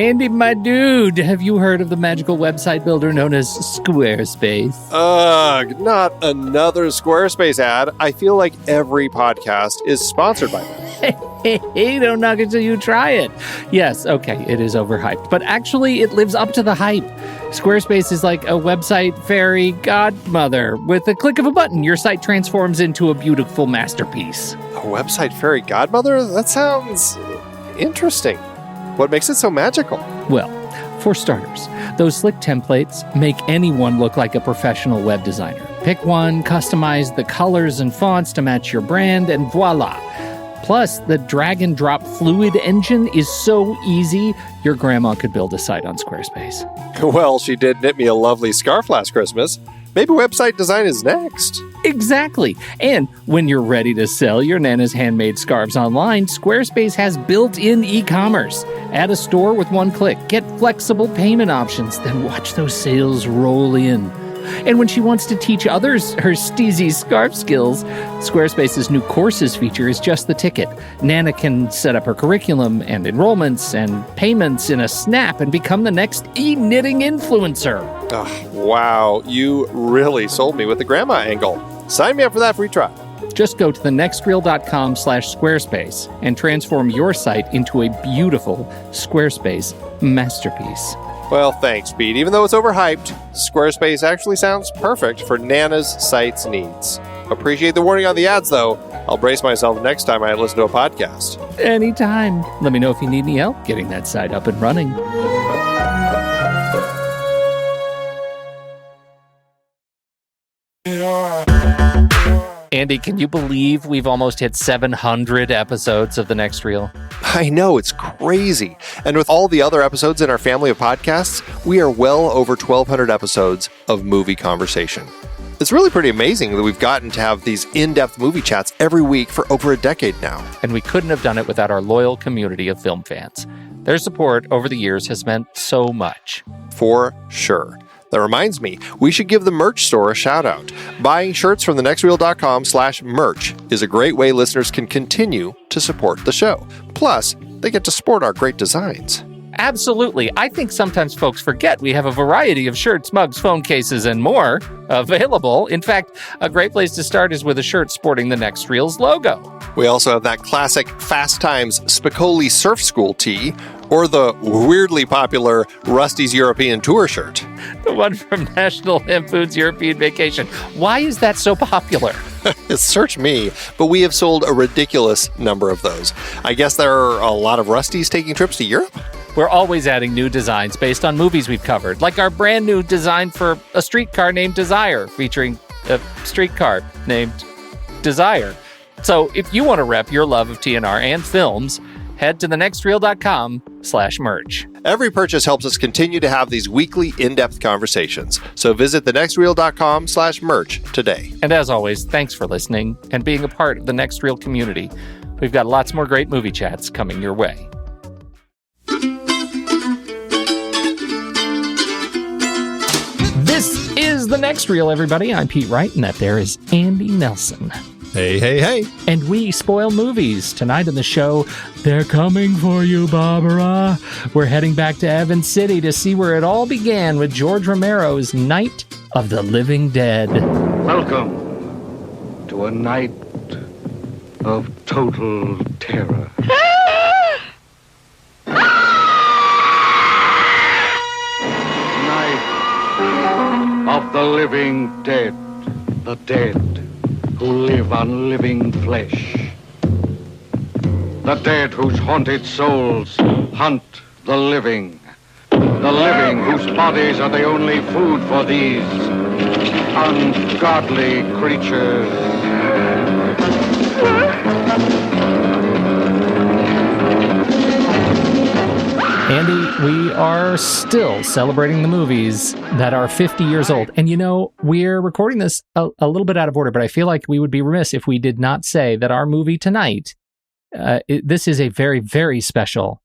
Andy, my dude, have you heard of the magical website builder known as Squarespace? Ugh, not another Squarespace ad. I feel like every podcast is sponsored by them. Hey, don't knock it till you try it. Yes, okay, it is overhyped, but actually it lives up to the hype. Squarespace is like a website fairy godmother. With a click of a button, your site transforms into a beautiful masterpiece. A website fairy godmother? That sounds interesting. What makes it so magical? Well, for starters, those slick templates make anyone look like a professional web designer. Pick one, customize the colors and fonts to match your brand, and voila. Plus, the drag and drop fluid engine is so easy, your grandma could build a site on Squarespace. Well, she did knit me a lovely scarf last Christmas. Maybe website design is next. Exactly. And when you're ready to sell your Nana's handmade scarves online, Squarespace has built-in e-commerce. Add a store with one click. Get flexible payment options. Then watch those sales roll in. And when she wants to teach others her steezy scarf skills, Squarespace's new courses feature is just the ticket. Nana can set up her curriculum and enrollments and payments in a snap and become the next e-knitting influencer. Oh, wow, you really sold me with the grandma angle. Sign me up for that free trial. Just go to thenextreel.com/Squarespace and transform your site into a beautiful Squarespace masterpiece. Well, thanks, Pete. Even though it's overhyped, Squarespace actually sounds perfect for Nana's site's needs. Appreciate the warning on the ads, though. I'll brace myself next time I listen to a podcast. Anytime. Let me know if you need any help getting that site up and running. Andy, can you believe we've almost hit 700 episodes of The Next Reel? I know, it's crazy. And with all the other episodes in our family of podcasts, we are well over 1,200 episodes of movie conversation. It's really pretty amazing that we've gotten to have these in-depth movie chats every week for over a decade now. And we couldn't have done it without our loyal community of film fans. Their support over the years has meant so much. For sure. That reminds me, we should give the merch store a shout out. Buying shirts from thenextreel.com/merch is a great way listeners can continue to support the show. Plus, they get to sport our great designs. Absolutely. I think sometimes folks forget we have a variety of shirts, mugs, phone cases, and more available. In fact, a great place to start is with a shirt sporting the Next Reel's logo. We also have that classic Fast Times Spicoli Surf School tee, or the weirdly popular Rusty's European Tour shirt. The one from National Lampoon's European Vacation. Why is that so popular? Search me, but we have sold a ridiculous number of those. I guess there are a lot of Rustys taking trips to Europe? We're always adding new designs based on movies we've covered, like our brand new design for a streetcar named Desire, featuring a streetcar named Desire. So if you want to rep your love of TNR and films, head to thenextreel.com/merch. Every purchase helps us continue to have these weekly in-depth conversations. So visit thenextreel.com/merch today. And as always, thanks for listening and being a part of the Next Reel community. We've got lots more great movie chats coming your way. This is The Next Reel, everybody. I'm Pete Wright, and that there is Andy Nelson. Hey, hey, hey. And we spoil movies. Tonight on the show, they're coming for you, Barbara. We're heading back to Evans City to see where it all began with George Romero's Night of the Living Dead. Welcome to a night of total terror. Night of the living dead. The dead who live on living flesh. The dead whose haunted souls hunt the living. The living whose bodies are the only food for these ungodly creatures. Andy, we are still celebrating the movies that are 50 years old. And you know, we're recording this a little bit out of order, but I feel like we would be remiss if we did not say that our movie tonight, this is a very, very special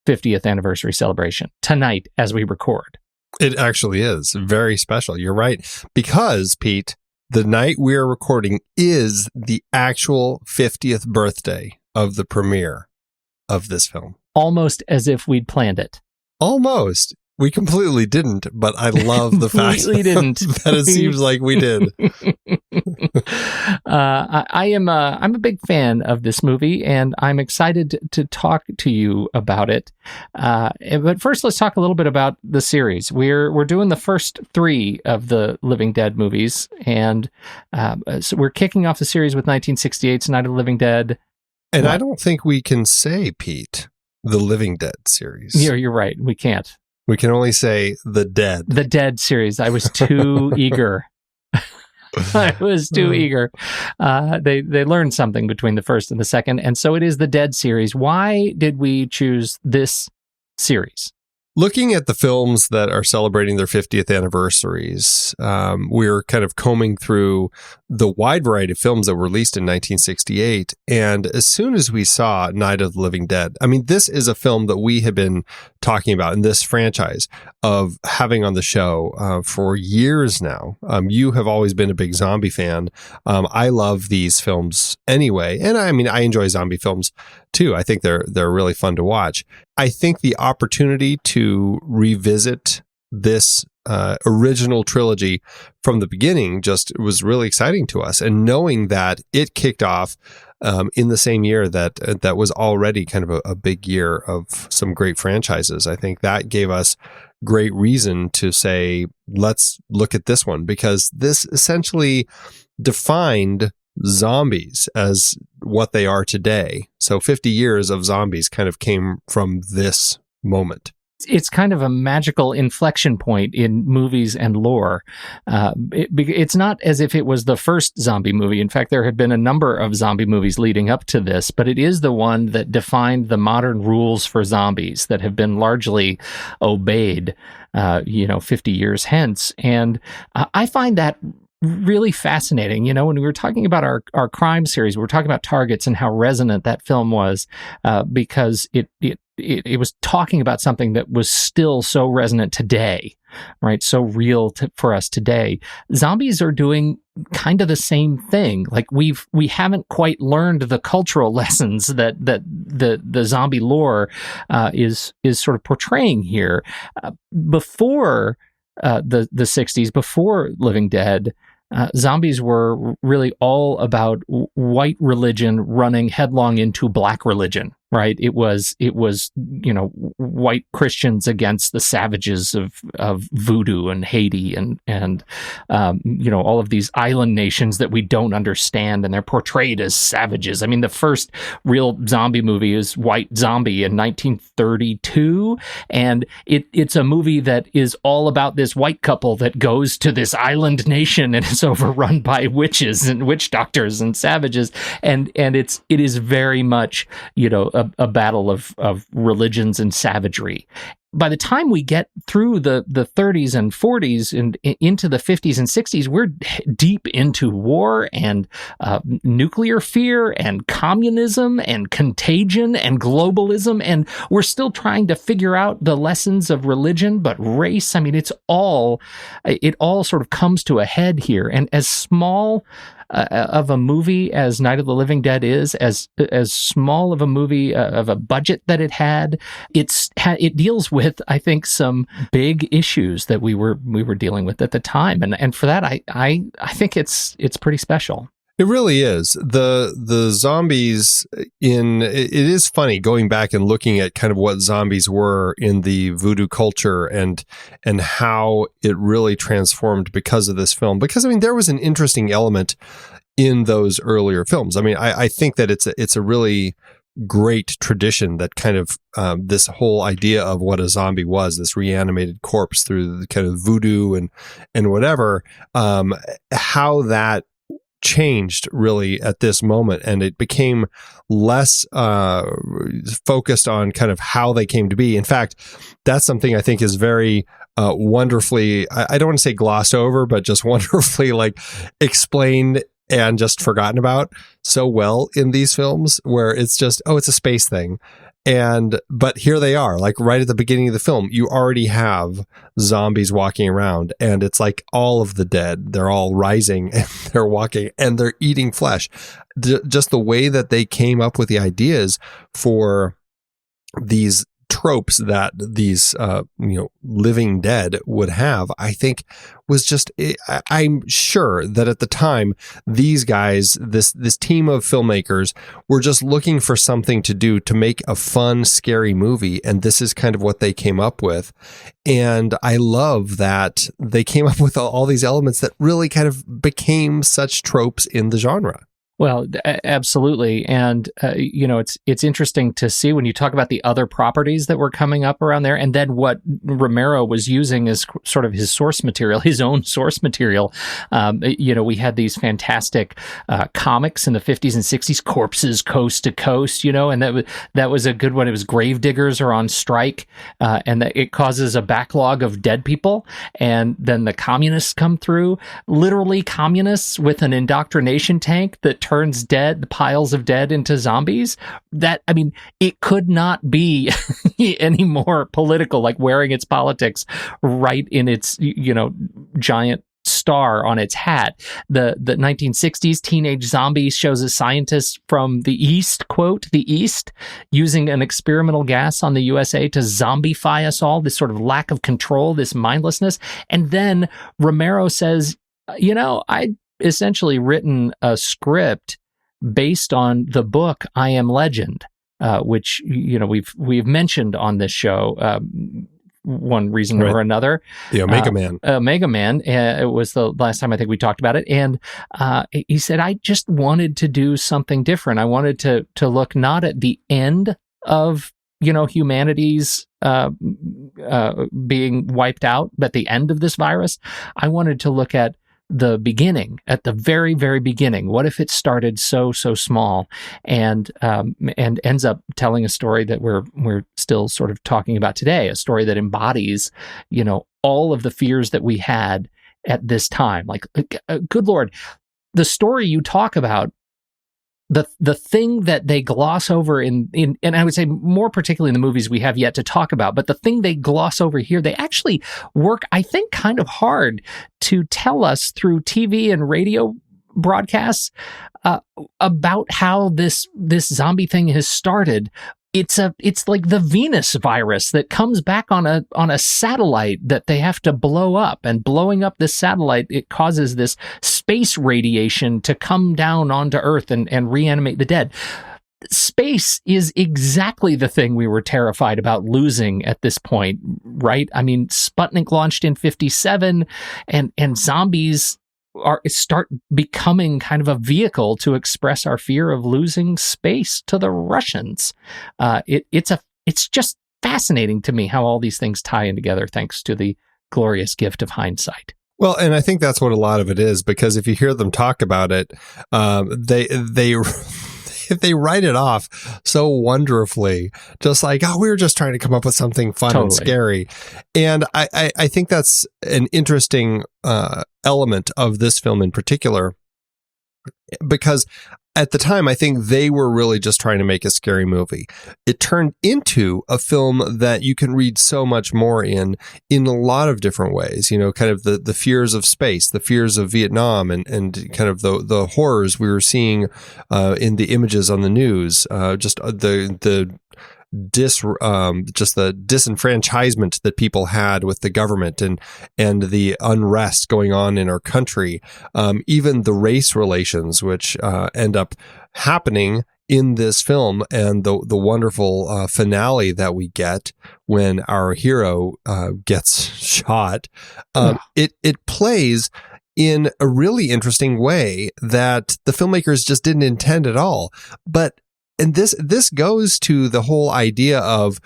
50th anniversary celebration tonight as we record. It actually is very special. You're right. Because, Pete, the night we are recording is the actual 50th birthday of the premiere of this film. Almost as if we'd planned it. Almost. We completely didn't, but I love the fact that it seems like we did. I'm a big fan of this movie, and I'm excited to talk to you about it. But first, let's talk a little bit about the series. We're doing the first 3 of the Living Dead movies, and so we're kicking off the series with 1968's Night of the Living Dead. And I don't think we can say, Pete, the Living Dead series. You're right. We can't. We can only say the Dead. The Dead series. I was too eager. I was too eager. They learned something between the first and the second, and so it is the Dead series. Why did we choose this series? Looking at the films that are celebrating their 50th anniversaries, we're kind of combing through the wide variety of films that were released in 1968. And as soon as we saw Night of the Living Dead, I mean, this is a film that we have been talking about in this franchise of having on the show for years now. You have always been a big zombie fan. I love these films anyway. And I mean, I enjoy zombie films too. I think they're really fun to watch. I think the opportunity to revisit this original trilogy from the beginning just was really exciting to us. And knowing that it kicked off in the same year that was already kind of a big year of some great franchises, I think that gave us great reason to say, let's look at this one, because this essentially defined zombies as what they are today. So 50 years of zombies kind of came from this moment. It's kind of a magical inflection point in movies and lore. It's not as if it was the first zombie movie. In fact, there had been a number of zombie movies leading up to this, but it is the one that defined the modern rules for zombies that have been largely obeyed, 50 years hence. And I find that really fascinating. When we were talking about our crime series, we were talking about Targets and how resonant that film was, because it was talking about something that was still so resonant today, right? So real for us today. Zombies are doing kind of the same thing. Like we haven't quite learned the cultural lessons that the zombie lore is sort of portraying here. Before the 60s, before Living Dead, zombies were really all about white religion running headlong into black religion, right? It was white Christians against the savages of voodoo and Haiti and all of these island nations that we don't understand, and they're portrayed as savages. I mean, the first real zombie movie is White Zombie in 1932, and it's a movie that is all about this white couple that goes to this island nation and is overrun by witches and witch doctors and savages, and it is very much a battle of religions and savagery. By the time we get through the 30s and 40s and into the 50s and 60s, we're deep into war and nuclear fear and communism and contagion and globalism, and we're still trying to figure out the lessons of religion, but race. I mean, it all sort of comes to a head here. And as small of a movie as Night of the Living Dead is, as small of a movie of a budget that it had, it deals with, I think, some big issues that we were dealing with at the time, and for that I think it's pretty special. It really is. The zombies it is funny going back and looking at kind of what zombies were in the voodoo culture and how it really transformed because of this film. Because, I mean, there was an interesting element in those earlier films. I mean, I think that it's a really great tradition that kind of this whole idea of what a zombie was, this reanimated corpse through the kind of voodoo and whatever, how that changed really at this moment, and it became less focused on kind of how they came to be. In fact, that's something I think is very wonderfully, I don't want to say glossed over, but just wonderfully like explained and just forgotten about so well in these films, where it's just, it's a space thing. But here they are, like right at the beginning of the film, you already have zombies walking around, and it's like all of the dead. They're all rising and they're walking and they're eating flesh. Just the way that they came up with the ideas for these tropes that these living dead would have, I think was just, I'm sure that at the time these guys, this team of filmmakers, were just looking for something to do to make a fun, scary movie, and this is kind of what they came up with. And I love that they came up with all these elements that really kind of became such tropes in the genre. Well, absolutely. And, it's interesting to see when you talk about the other properties that were coming up around there, and then what Romero was using as sort of his source material, his own source material. We had these fantastic comics in the 50s and 60s, Corpses Coast to Coast, and that was a good one. It was gravediggers are on strike, and it causes a backlog of dead people. And then the communists come through, literally communists with an indoctrination tank that turns the piles of dead into zombies. It could not be any more political, like wearing its politics right in its, giant star on its hat. The 1960s Teenage Zombies shows a scientist from the East, quote, the East, using an experimental gas on the USA to zombify us all, this sort of lack of control, this mindlessness. And then Romero says, I essentially written a script based on the book I Am Legend, which we've mentioned on this show one reason or another. The Omega Man. Omega Man. It was the last time I think we talked about it, and he said, I just wanted to do something different. I wanted to look not at the end of humanity's being wiped out, but the end of this virus. I wanted to look at the beginning, at the very, very beginning. What if it started so small, and ends up telling a story that we're still sort of talking about today, a story that embodies, all of the fears that we had at this time. Like, good Lord, the story you talk about, the thing that they gloss over in and I would say more particularly in the movies we have yet to talk about, but the thing they gloss over here, they actually work, I think, kind of hard to tell us through TV and radio broadcasts about how this zombie thing has started. It's like the Venus virus that comes back on a satellite that they have to blow up, and blowing up this satellite, it causes this space radiation to come down onto Earth and reanimate the dead. Space is exactly the thing we were terrified about losing at this point, right? I mean, Sputnik launched in 1957, and zombies start becoming kind of a vehicle to express our fear of losing space to the Russians. It's just fascinating to me how all these things tie in together, thanks to the glorious gift of hindsight. Well, and I think that's what a lot of it is, because if you hear them talk about it, they write it off so wonderfully, just like, we were just trying to come up with something fun and scary. And I think that's an interesting element of this film in particular, because at the time, I think they were really just trying to make a scary movie. It turned into a film that you can read so much more in a lot of different ways, kind of the fears of space, the fears of Vietnam, and kind of the horrors we were seeing in the images on the news, just the disenfranchisement that people had with the government, and the unrest going on in our country, even the race relations, which end up happening in this film, and the wonderful finale that we get when our hero gets shot. It plays in a really interesting way that the filmmakers just didn't intend at all. And this goes to the whole idea of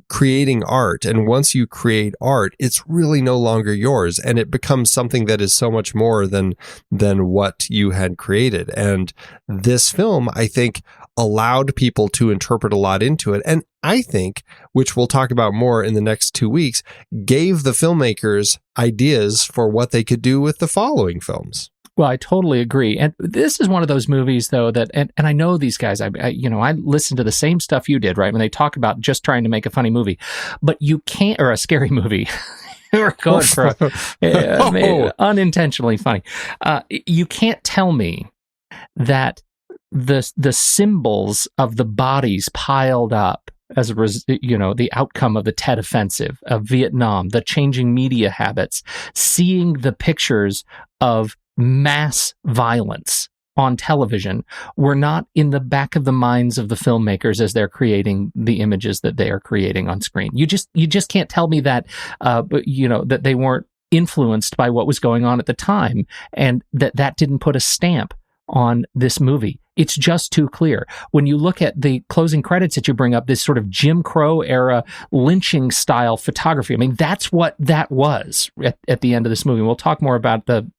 creating art. And once you create art, it's really no longer yours, and it becomes something that is so much more than what you had created. And this film, I think, allowed people to interpret a lot into it. And I think, which we'll talk about more in the next 2 weeks, gave the filmmakers ideas for what they could do with the following films. Well, I totally agree. And this is one of those movies, though, that, and I know these guys, I listen to the same stuff you did, right? When they talk about just trying to make a funny movie, but you can't, or a scary movie. We're going for unintentionally funny. You can't tell me that the symbols of the bodies piled up the outcome of the Tet Offensive, of Vietnam, the changing media habits, seeing the pictures of mass violence on television were not in the back of the minds of the filmmakers as they're creating the images that they are creating on screen. You just can't tell me that, that they weren't influenced by what was going on at the time, and that didn't put a stamp on this movie. It's just too clear. When you look at the closing credits that you bring up, this sort of Jim Crow era lynching style photography, I mean, that's what that was at the end of this movie. We'll talk more about the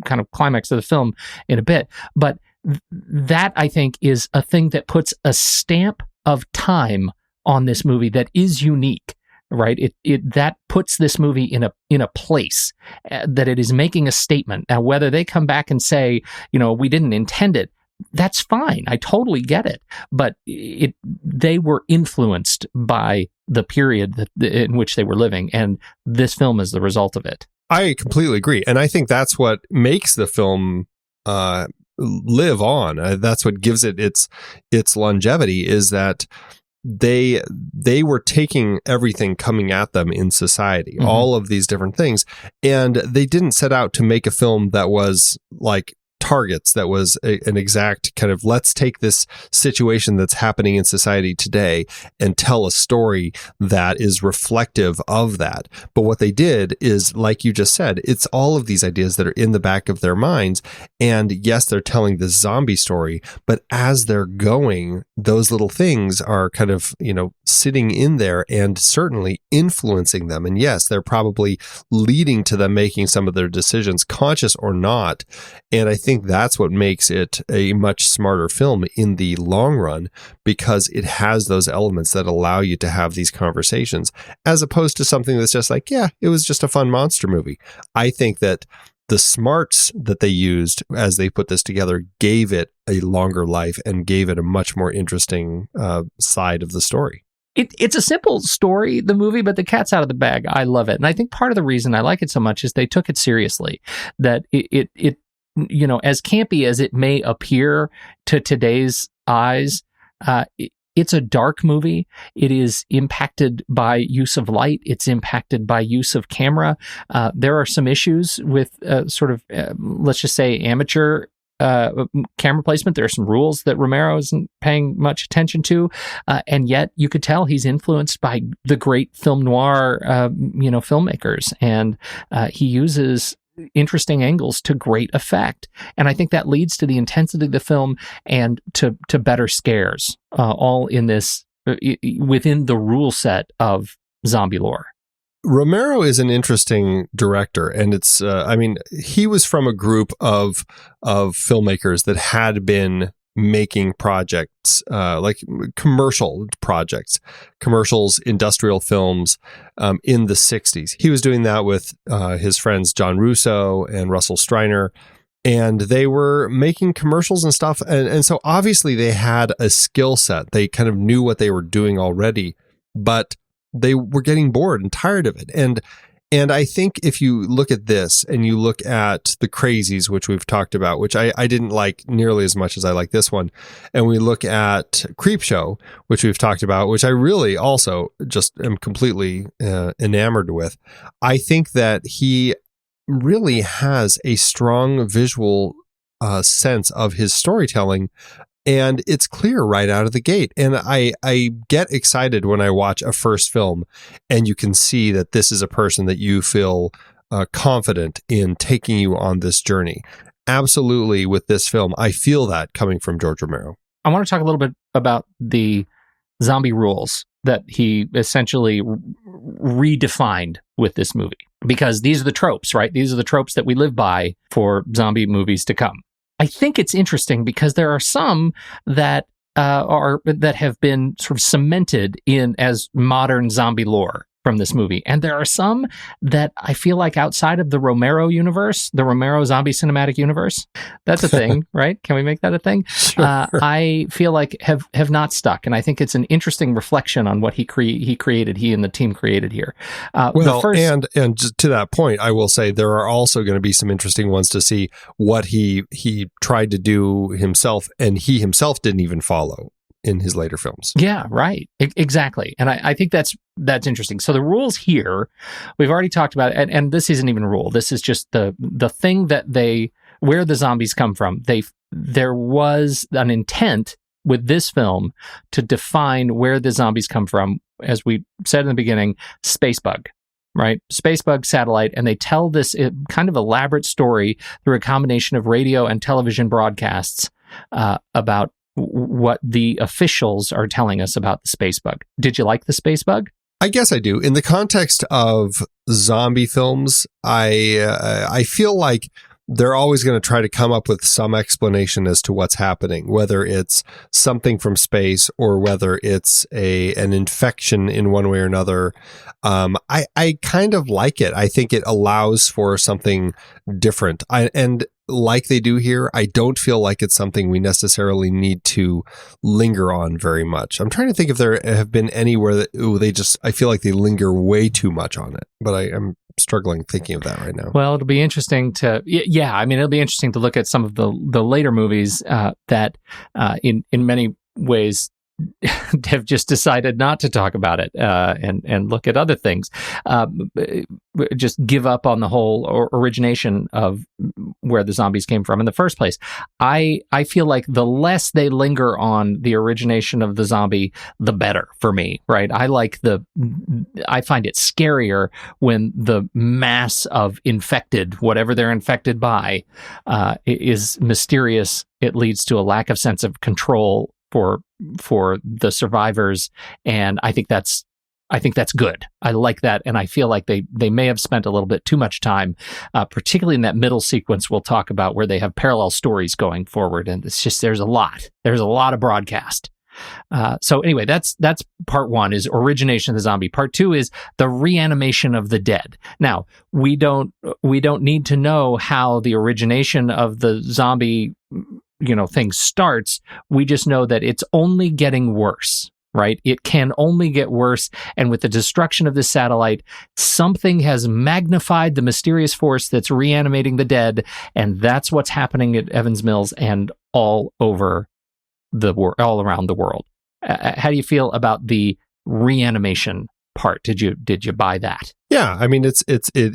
kind of climax of the film in a bit, but that, I think, is a thing that puts a stamp of time on this movie that is unique. Right, that puts this movie in a place that it is making a statement. Now, whether they come back and say, we didn't intend it, that's fine. I totally get it. But they were influenced by the period in which they were living, and this film is the result of it. I completely agree, and I think that's what makes the film live on. That's what gives it its longevity. Is that they were taking everything coming at them in society, all of these different things, and they didn't set out to make a film that was like targets, that was an exact kind of, let's take this situation that's happening in society today and tell a story that is reflective of that. But what they did is, like you just said, it's all of these ideas that are in the back of their minds. And yes, they're telling this zombie story, but as they're going, those little things are kind of, sitting in there and certainly influencing them. And yes, they're probably leading to them making some of their decisions, conscious or not. And I think that's what makes it a much smarter film in the long run, because it has those elements that allow you to have these conversations, as opposed to something that's just like, yeah, it was just a fun monster movie. I think that the smarts that they used as they put this together gave it a longer life and gave it a much more interesting side of the story. It's a simple story, the movie, but the cat's out of the bag. I love it. And I think part of the reason I like it so much is they took it seriously, that it as campy as it may appear to today's eyes, it's a dark movie. It is impacted by use of light. It's impacted by use of camera. There are some issues with let's just say, amateur camera placement. There are some rules that Romero isn't paying much attention to, and yet you could tell he's influenced by the great film noir, filmmakers, and he uses interesting angles to great effect. And I think that leads to the intensity of the film and to better scares, all in this within the rule set of zombie lore. Romero is an interesting director, and it's, he was from a group of filmmakers that had been making projects, like commercials, industrial films, in the 60s. He was doing that with his friends John Russo and Russell Streiner, and they were making commercials and stuff. And so obviously they had a skill set. They kind of knew what they were doing already, but they were getting bored and tired of it. And I think if you look at this and you look at The Crazies, which we've talked about, which I didn't like nearly as much as I like this one, and we look at Creepshow, which we've talked about, which I really also just am completely enamored with, I think that he really has a strong visual sense of his storytelling. And it's clear right out of the gate. And I get excited when I watch a first film and you can see that this is a person that you feel confident in taking you on this journey. Absolutely, with this film, I feel that coming from George Romero. I want to talk a little bit about the zombie rules that he essentially redefined with this movie, because these are the tropes, right? These are the tropes that we live by for zombie movies to come. I think it's interesting because there are some that have been sort of cemented in as modern zombie lore from this movie, and there are some that I feel like outside of the Romero universe, the Romero zombie cinematic universe, that's a thing, right? Can we make that a thing? Sure. I feel like have not stuck, and I think it's an interesting reflection on what he and the team created here. And just to that point, I will say there are also going to be some interesting ones to see what he tried to do himself, and he himself didn't even follow. in his later films. Yeah, right. Exactly. And I think that's interesting. So the rules here, we've already talked about it, and this isn't even a rule. This is just the thing that where the zombies come from. There was an intent with this film to define where the zombies come from, as we said in the beginning, Spacebug, right? Spacebug satellite, and they tell this kind of elaborate story through a combination of radio and television broadcasts about what the officials are telling us about the Spacebug. Did you like the Spacebug? I guess I do. In the context of zombie films, I feel like they're always going to try to come up with some explanation as to what's happening, whether it's something from space or whether it's an infection in one way or another. I kind of like it. I think it allows for something different. And like they do here, I don't feel like it's something we necessarily need to linger on very much. I'm trying to think if there have been anywhere that I feel like they linger way too much on it, but I'm struggling thinking of that right now. Well, it'll be interesting it'll be interesting to look at some of the later movies that in many ways have just decided not to talk about it and look at other things. Just give up on the whole origination of where the zombies came from in the first place. I feel like the less they linger on the origination of the zombie, the better for me, right? I find it scarier when the mass of infected, whatever they're infected by, is mysterious. It leads to a lack of sense of control for the survivors, and I think that's good. I like that, and I feel like they may have spent a little bit too much time, particularly in that middle sequence we'll talk about, where they have parallel stories going forward, and it's just there's a lot of broadcast. So anyway, that's part one, is origination of the zombie. Part two is the reanimation of the dead. Now, we don't need to know how the origination of the zombie thing starts. We just know that it's only getting worse, right? It can only get worse. And with the destruction of this satellite, something has magnified the mysterious force that's reanimating the dead. And that's what's happening at Evans Mills and all over all around the world. How do you feel about the reanimation part? Did you buy that? Yeah, I mean, it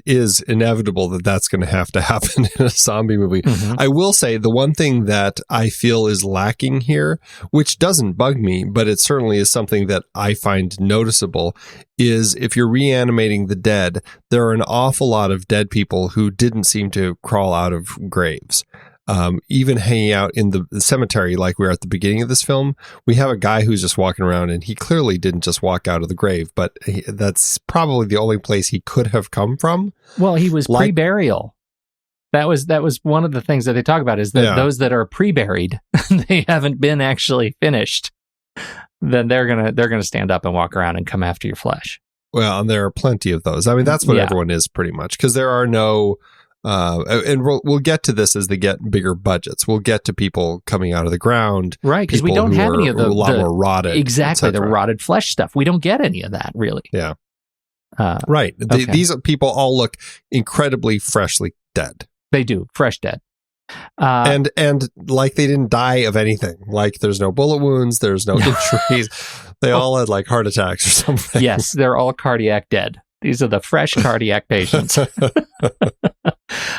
is inevitable that that's going to have to happen in a zombie movie. Mm-hmm. I will say the one thing that I feel is lacking here, which doesn't bug me, but it certainly is something that I find noticeable, is if you're reanimating the dead, there are an awful lot of dead people who didn't seem to crawl out of graves. Even hanging out in the cemetery, like we were at the beginning of this film, we have a guy who's just walking around, and he clearly didn't just walk out of the grave, but that's probably the only place he could have come from. Well, he was pre-burial. That was one of the things that they talk about, is that those that are pre-buried, they haven't been actually finished, then they're gonna stand up and walk around and come after your flesh. Well, and there are plenty of those. I mean, that's what everyone is pretty much, because there are no. And we'll get to this as they get bigger budgets. We'll get to people coming out of the ground, right? Because we don't have any of a lot more rotted, exactly, the rotted flesh stuff. We don't get any of that, really. Yeah, right. Okay. These people all look incredibly freshly dead. They do, fresh dead, and like they didn't die of anything. Like there's no bullet wounds, there's no injuries. They all had like heart attacks or something. Yes, they're all cardiac dead. These are the fresh cardiac patients.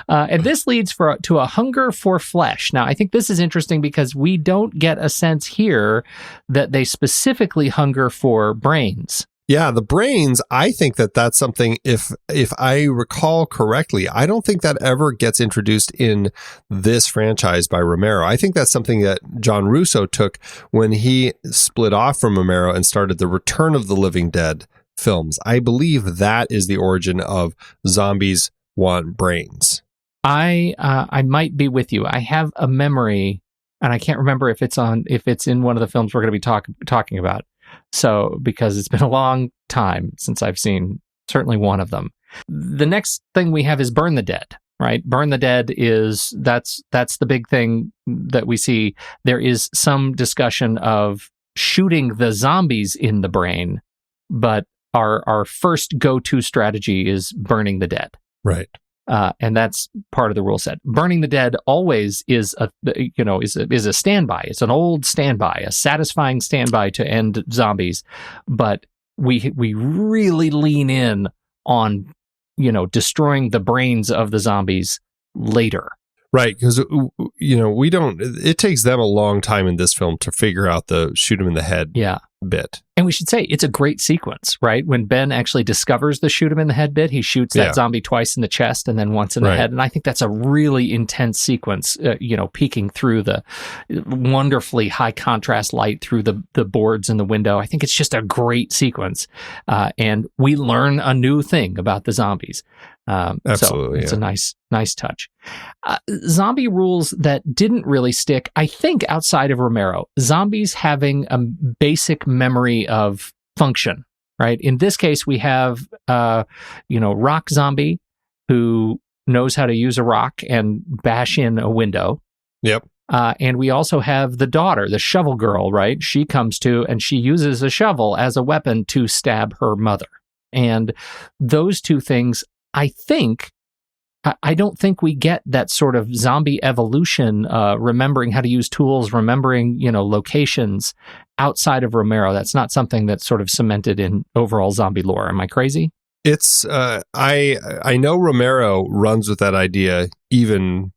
And this leads to a hunger for flesh. Now, I think this is interesting because we don't get a sense here that they specifically hunger for brains. Yeah, the brains, I think that's something, if I recall correctly, I don't think that ever gets introduced in this franchise by Romero. I think that's something that John Russo took when he split off from Romero and started the Return of the Living Dead films. I believe that is the origin of zombies want brains. I might be with you. I have a memory, and I can't remember if it's in one of the films we're going to be talking about. So, because it's been a long time since I've seen certainly one of them. The next thing we have is Burn the Dead, right? Burn the Dead that's the big thing that we see. There is some discussion of shooting the zombies in the brain, but our first go-to strategy is burning the dead. Right. And that's part of the rule set. Burning the dead always is a standby. It's an old standby, a satisfying standby to end zombies. But we really lean in on, destroying the brains of the zombies later. Right, because it takes them a long time in this film to figure out the shoot him in the head bit. And we should say it's a great sequence, right? When Ben actually discovers the shoot him in the head bit, he shoots that zombie twice in the chest and then once in the head. And I think that's a really intense sequence, peeking through the wonderfully high contrast light through the boards in the window. I think it's just a great sequence. And we learn a new thing about the zombies. Absolutely. So it's a nice touch. Zombie rules that didn't really stick, I think, outside of Romero. Zombies having a basic memory of function, right? In this case, we have, rock zombie who knows how to use a rock and bash in a window. Yep. And we also have the daughter, the shovel girl, right? She comes to and she uses a shovel as a weapon to stab her mother. And those two things, I don't think we get that sort of zombie evolution, remembering how to use tools, remembering, locations outside of Romero. That's not something that's sort of cemented in overall zombie lore. Am I crazy? It's, I know Romero runs with that idea even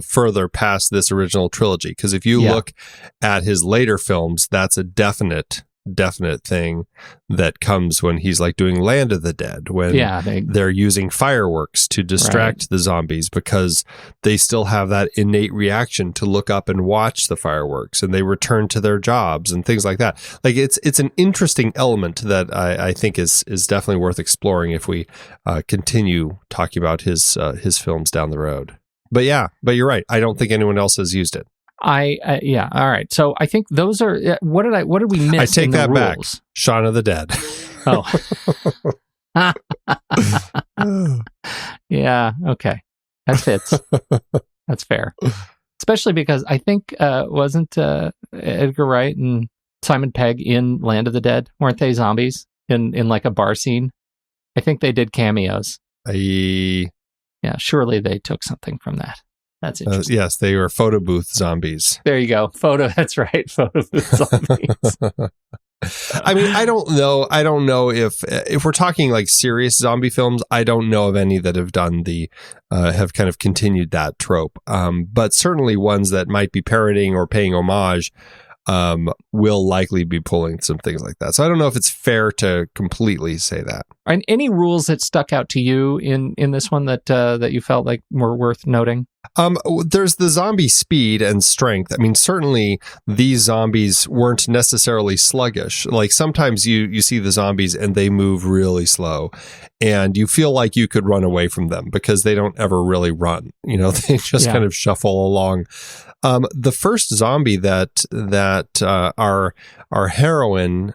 further past this original trilogy. Because if you look at his later films, that's a definite thing that comes when he's like doing Land of the Dead, when they're using fireworks to distract the zombies because they still have that innate reaction to look up and watch the fireworks, and they return to their jobs and things like that. Like it's an interesting element that I think is definitely worth exploring if we continue talking about his films down the road. But you're right. I don't think anyone else has used it. All right. So I think those are what did we miss? I take in the that back. rules? Shaun of the Dead. Oh. Yeah. Okay. That fits. That's fair. Especially because I think wasn't Edgar Wright and Simon Pegg in Land of the Dead? Weren't they zombies in like a bar scene? I think they did cameos. Yeah. Surely they took something from that. That's interesting. Yes, they were photo booth zombies. There you go. That's right. Photo booth zombies. I mean, I don't know if we're talking like serious zombie films, I don't know of any that have done have kind of continued that trope. But certainly ones that might be parodying or paying homage will likely be pulling some things like that. So I don't know if it's fair to completely say that. And any rules that stuck out to you in this one that you felt like were worth noting? There's the zombie speed and strength. I mean, certainly these zombies weren't necessarily sluggish. Like sometimes you see the zombies and they move really slow and you feel like you could run away from them because they don't ever really run. They just kind of shuffle along. The first zombie that our heroine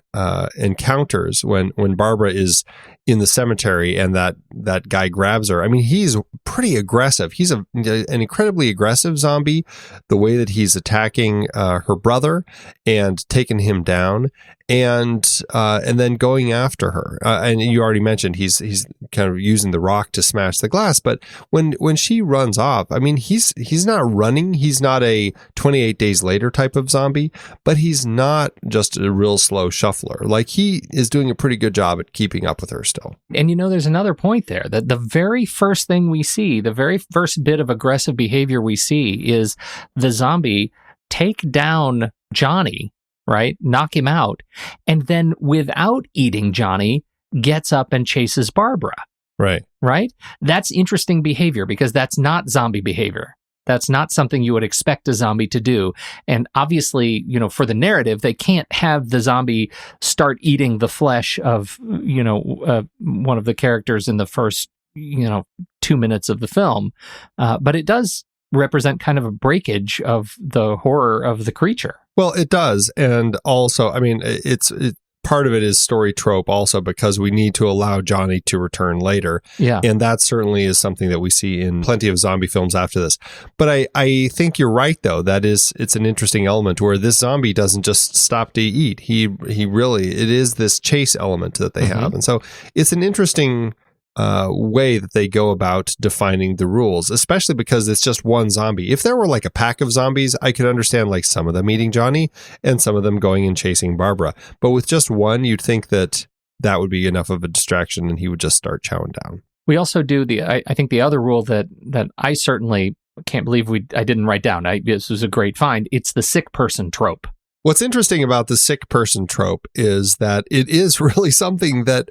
encounters when Barbara is in the cemetery and that guy grabs her. I mean, he's pretty aggressive. He's an incredibly aggressive zombie. The way that he's attacking her brother and taking him down, and then going after her. And you already mentioned he's kind of using the rock to smash the glass. But when she runs off, I mean, he's not running. He's not a 28 Days Later type of zombie, but he's not just a real slow shuffler. Like he is doing a pretty good job at keeping up with her still. And there's another point there that the very first thing we see, the very first bit of aggressive behavior we see is the zombie take down Johnny, right? Knock him out. And then without eating Johnny, gets up and chases Barbara. Right. Right? That's interesting behavior because that's not zombie behavior. That's not something you would expect a zombie to do. And obviously, for the narrative, they can't have the zombie start eating the flesh of, one of the characters in the first, 2 minutes of the film. But it does represent kind of a breakage of the horror of the creature. Well, it does. And also, I mean, part of it is story trope also because we need to allow Johnny to return later. Yeah. And that certainly is something that we see in plenty of zombie films after this. But I think you're right, though. It's an interesting element where this zombie doesn't just stop to eat. It is this chase element that they have. And so it's an interesting way that they go about defining the rules, especially because it's just one zombie. If there were like a pack of zombies, I could understand like some of them eating Johnny and some of them going and chasing Barbara. But with just one, you'd think that would be enough of a distraction and he would just start chowing down. We also do I think the other rule that I certainly can't believe I didn't write down. This was a great find. It's the sick person trope. What's interesting about the sick person trope is that it is really something that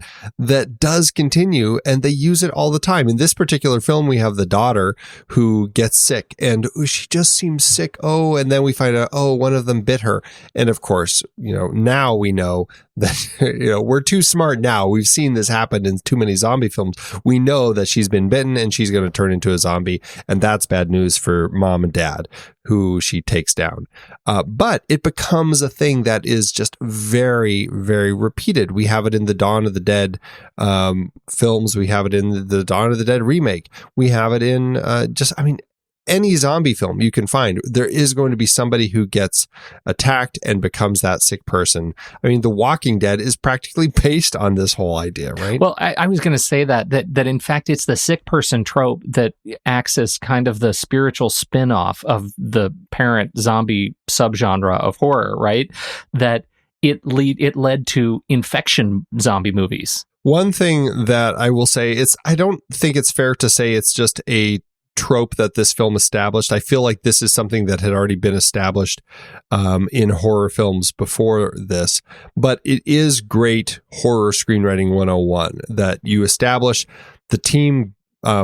does continue, and they use it all the time. In this particular film, we have the daughter who gets sick, and she just seems sick. Oh, and then we find out, one of them bit her. And of course, now we know that, we're too smart now. We've seen this happen in too many zombie films. We know that she's been bitten and she's going to turn into a zombie, and that's bad news for mom and dad, who she takes down. But it becomes a thing that is just very, very repeated. We have it in the Dawn of the Dead films. We have it in the Dawn of the Dead remake. We have it in any zombie film you can find. There is going to be somebody who gets attacked and becomes that sick person. I mean, The Walking Dead is practically based on this whole idea, right? Well, I was going to say that in fact it's the sick person trope that acts as kind of the spiritual spin-off of the parent zombie subgenre of horror, right? That it led to infection zombie movies. One thing that I will say I don't think it's fair to say it's just a trope that this film established. I feel like this is something that had already been established in horror films before this, but it is great horror screenwriting 101 that you establish the team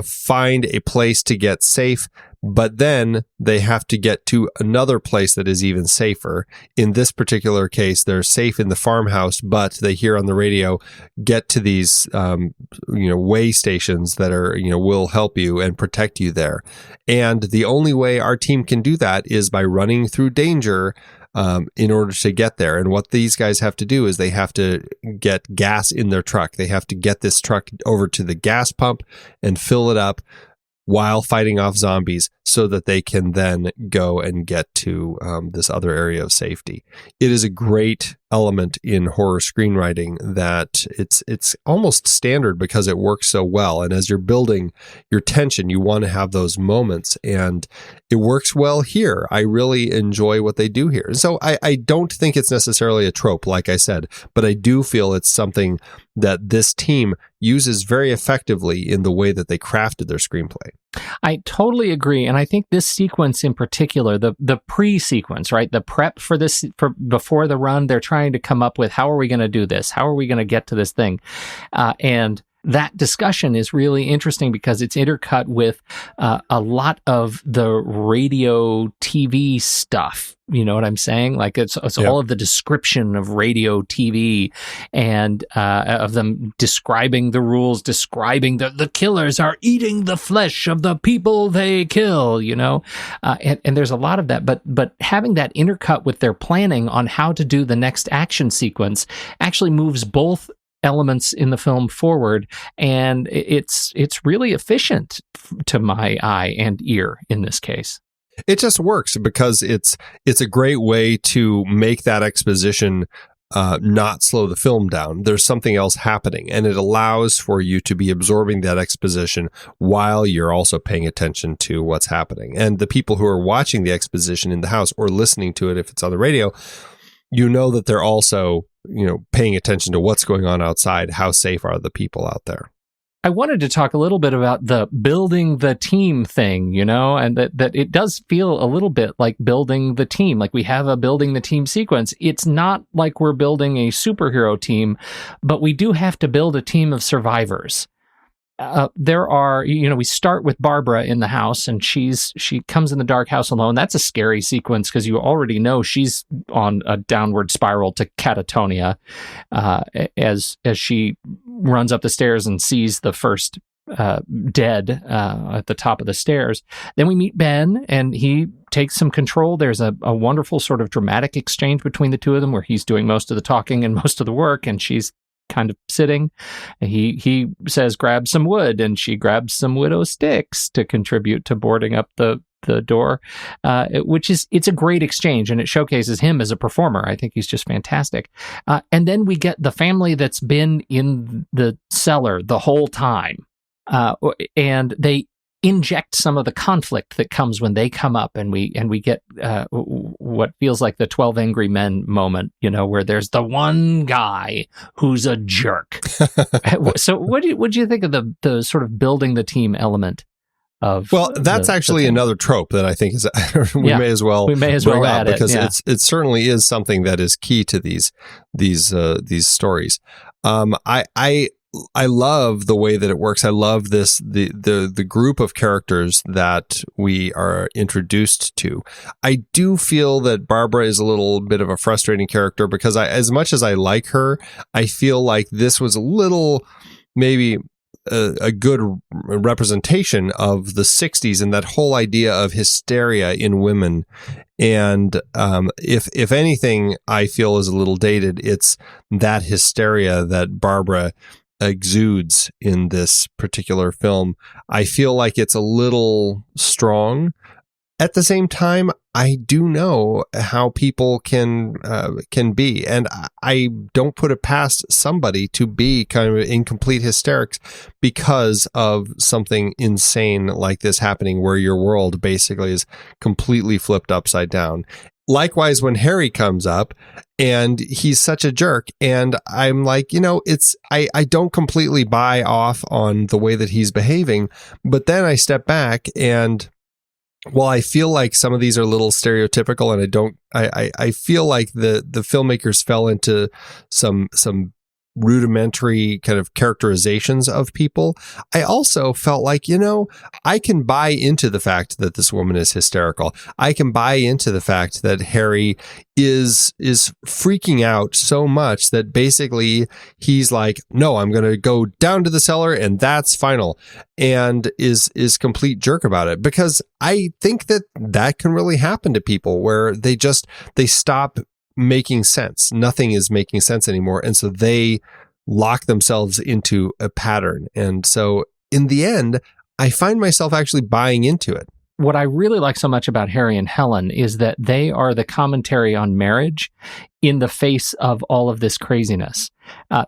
find a place to get safe, but then they have to get to another place that is even safer. In this particular case, they're safe in the farmhouse, but they hear on the radio, get to these, way stations that are, will help you and protect you there. And the only way our team can do that is by running through danger in order to get there. And what these guys have to do is they have to get gas in their truck. They have to get this truck over to the gas pump and fill it up while fighting off zombies so that they can then go and get to this other area of safety. It is a great element in horror screenwriting that it's almost standard because it works so well. And as you're building your tension, you want to have those moments, and it works well here. I really enjoy what they do here. So I don't think it's necessarily a trope, like I said, but I do feel it's something that this team uses very effectively in the way that they crafted their screenplay. I totally agree. And I think this sequence in particular, the pre-sequence, right? The prep for this, for before the run, they're trying to come up with, how are we going to do this? How are we going to get to this thing? And that discussion is really interesting because it's intercut with a lot of the radio TV stuff. You know what I'm saying? Like it's all of the description of radio TV and of them describing the rules, describing the killers are eating the flesh of the people they kill, and there's a lot of that. But having that intercut with their planning on how to do the next action sequence actually moves both elements in the film forward, and it's really efficient to my eye and ear in this case. It just works because it's a great way to make that exposition not slow the film down. There's something else happening, and it allows for you to be absorbing that exposition while you're also paying attention to what's happening. And the people who are watching the exposition in the house or listening to it if it's on the radio, that they're also paying attention to what's going on outside. How safe are the people out there? I wanted to talk a little bit about the building the team thing, and that it does feel a little bit like building the team. Like we have a building the team sequence. It's not like we're building a superhero team, but we do have to build a team of survivors. There are, we start with Barbara in the house, and she comes in the dark house alone. That's a scary sequence because you already know she's on a downward spiral to catatonia as she runs up the stairs and sees the first dead at the top of the stairs. Then we meet Ben, and he takes some control. There's a wonderful sort of dramatic exchange between the two of them where he's doing most of the talking and most of the work, and she's kind of sitting. He says, grab some wood, and she grabs some widow sticks to contribute to boarding up the door, it's a great exchange, and it showcases him as a performer. I think he's just fantastic. And then we get the family that's been in the cellar the whole time. and they inject some of the conflict that comes when they come up, and we get what feels like the 12 Angry Men moment, where there's the one guy who's a jerk. So what do you think of the sort of building the team element of? Well, that's actually another trope that I think is we may as well add because it, it certainly is something that is key to these stories. I love the way that it works. I love the group of characters that we are introduced to. I do feel that Barbara is a little bit of a frustrating character because as much as I like her, I feel like this was a little maybe a good representation of the 60s and that whole idea of hysteria in women. And if anything I feel is a little dated, it's that hysteria that Barbara exudes in this particular film. I feel like it's a little strong. At the same time, I do know how people can be, and I don't put it past somebody to be kind of in complete hysterics because of something insane like this happening, where your world basically is completely flipped upside down. Likewise, when Harry comes up and he's such a jerk, and I'm like, I don't completely buy off on the way that he's behaving, but then I step back and, while I feel like some of these are a little stereotypical, and I feel like the filmmakers fell into some rudimentary kind of characterizations of people, I also felt like, I can buy into the fact that this woman is hysterical. I can buy into the fact that Harry is freaking out so much that basically he's like, no, I'm going to go down to the cellar and that's final, and is complete jerk about it, because I think that can really happen to people where they stop making sense. Nothing is making sense anymore. And so they lock themselves into a pattern. And so in the end, I find myself actually buying into it. What I really like so much about Harry and Helen is that they are the commentary on marriage in the face of all of this craziness.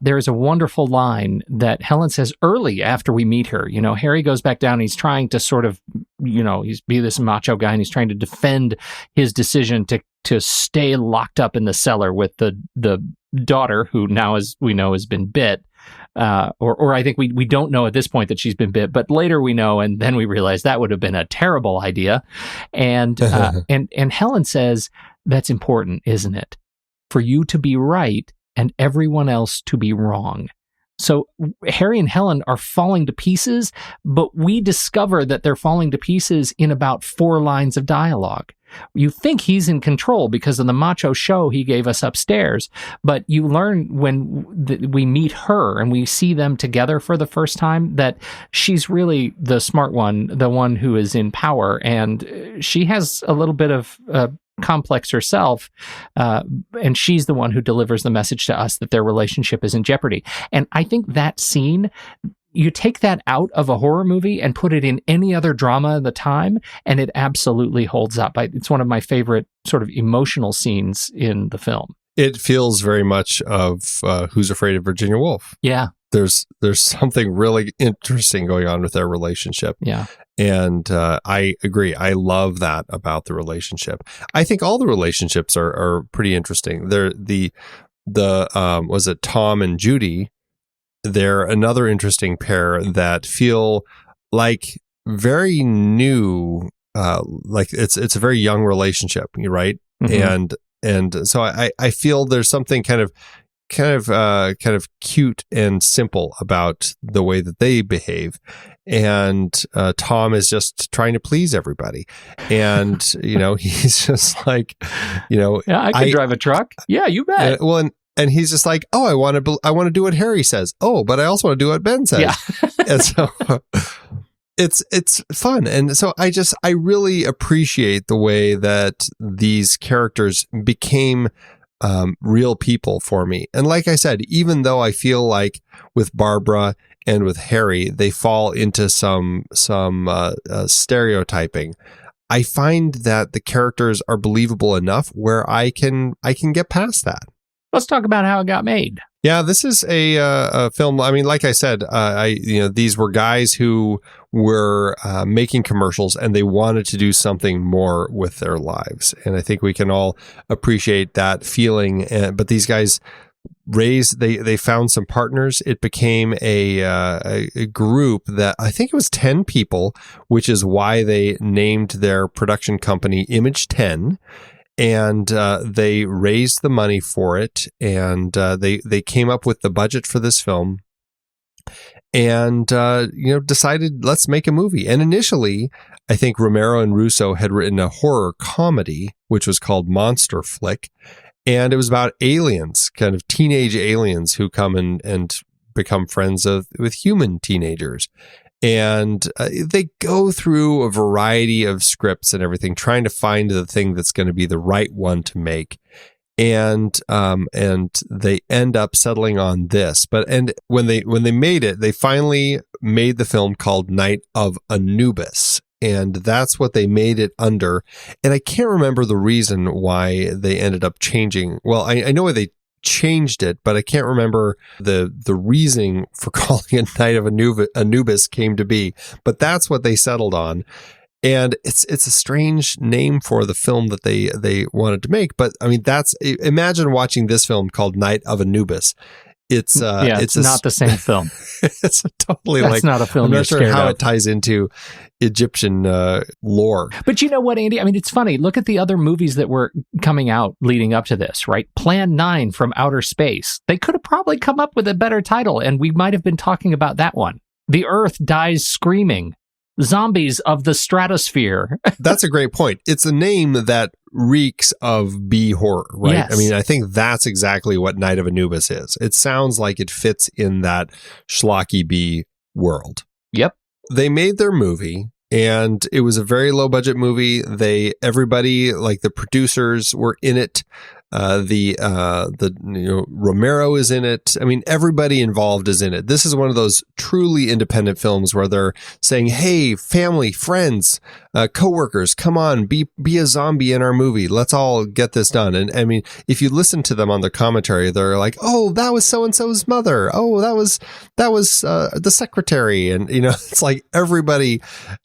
There is a wonderful line that Helen says early after we meet her. Harry goes back down. He's trying to sort of, he's be this macho guy, and he's trying to defend his decision to stay locked up in the cellar with the daughter, who now, as we know, has been bit. Or I think we don't know at this point that she's been bit, but later we know, and then we realize that would have been a terrible idea. And and Helen says, that's important, isn't it? For you to be right and everyone else to be wrong. So Harry and Helen are falling to pieces, but we discover that they're falling to pieces in about 4 lines of dialogue. You think he's in control because of the macho show he gave us upstairs, but you learn when we meet her and we see them together for the first time that she's really the smart one, the one who is in power, and she has a little bit of complex herself, and she's the one who delivers the message to us that their relationship is in jeopardy. And I think that scene, you take that out of a horror movie and put it in any other drama of the time, and it absolutely holds up. It's one of my favorite sort of emotional scenes in the film. It feels very much of Who's Afraid of Virginia Woolf. Yeah. There's something really interesting going on with their relationship. Yeah. And I agree. I love that about the relationship. I think all the relationships are pretty interesting. They're was it Tom and Judy? They're another interesting pair that feel like very new, like it's a very young relationship, right? Mm-hmm. And so I feel there's something kind of cute and simple about the way that they behave. And Tom is just trying to please everybody. And, he's just like, yeah, I can drive a truck. Yeah, you bet. And he's just like, oh, I want to do what Harry says. Oh, but I also want to do what Ben says. Yeah. And so it's fun. And so I really appreciate the way that these characters became real people for me. And like I said, even though I feel like with Barbara and with Harry, they fall into some stereotyping, I find that the characters are believable enough where I can get past that. Let's talk about how it got made. Yeah, this is a film. I mean, like I said, these were guys who were making commercials, and they wanted to do something more with their lives. And I think we can all appreciate that feeling. But these guys they found some partners. It became a group that I think it was 10 people, which is why they named their production company Image 10. And they raised the money for it, and they came up with the budget for this film, and decided, let's make a movie. And initially, I think Romero and Russo had written a horror comedy, which was called Monster Flick, and it was about aliens, kind of teenage aliens who come and become friends with human teenagers. And they go through a variety of scripts and everything, trying to find the thing that's going to be the right one to make. And they end up settling on this. And when they made it, they finally made the film called Night of Anubis. And that's what they made it under. And I can't remember the reason why they ended up changing. Well, I know why they changed it, but I can't remember the reasoning for calling it Night of Anubis came to be. But that's what they settled on. And it's a strange name for the film that they wanted to make. But I mean, imagine watching this film called Night of Anubis. It's not the same film. It's totally That's not a film. I'm you're not sure scared how of. it ties into Egyptian lore. But you know what, Andy? I mean, it's funny. Look at the other movies that were coming out leading up to this, right? Plan 9 from Outer Space. They could have probably come up with a better title, and we might have been talking about that one. The Earth Dies Screaming. Zombies of the Stratosphere. That's a great point. It's a name that reeks of B horror, right? Yes. I mean, I think that's exactly what Night of Anubis is. It sounds like it fits in that schlocky B world. Yep. They made their movie, and it was a very low budget movie. Everybody, like the producers, were in it. Romero is in it. I mean, everybody involved is in it. This is one of those truly independent films where they're saying, "Hey, family, friends, coworkers, come on, be a zombie in our movie. Let's all get this done." And I mean, if you listen to them on the commentary, they're like, "Oh, that was so and so's mother. Oh, that was the secretary," and it's like everybody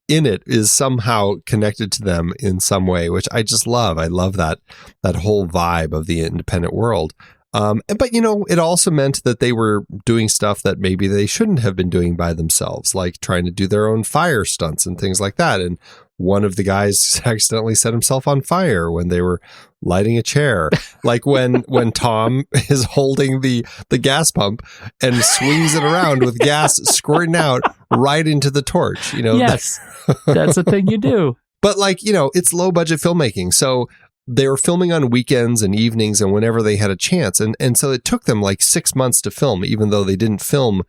in it is somehow connected to them in some way, which I just love. I love that whole vibe of the independent world. But it also meant that they were doing stuff that maybe they shouldn't have been doing by themselves, like trying to do their own fire stunts and things like that. And one of the guys accidentally set himself on fire when they were lighting a chair, like when Tom is holding the gas pump and swings it around with gas squirting out right into the torch. Yes, that's a thing you do. But it's low budget filmmaking, so they were filming on weekends and evenings and whenever they had a chance. And so it took them like 6 months to film, even though they didn't film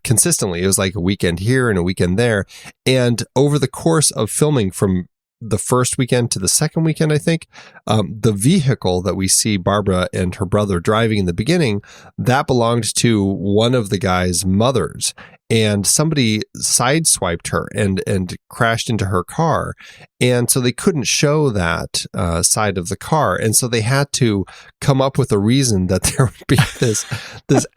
consistently. It was like a weekend here and a weekend there. And over the course of filming from the first weekend to the second weekend, I think, the vehicle that we see Barbara and her brother driving in the beginning, that belonged to one of the guy's mothers. And somebody sideswiped her and crashed into her car. And so they couldn't show that side of the car. And so they had to come up with a reason that there would be this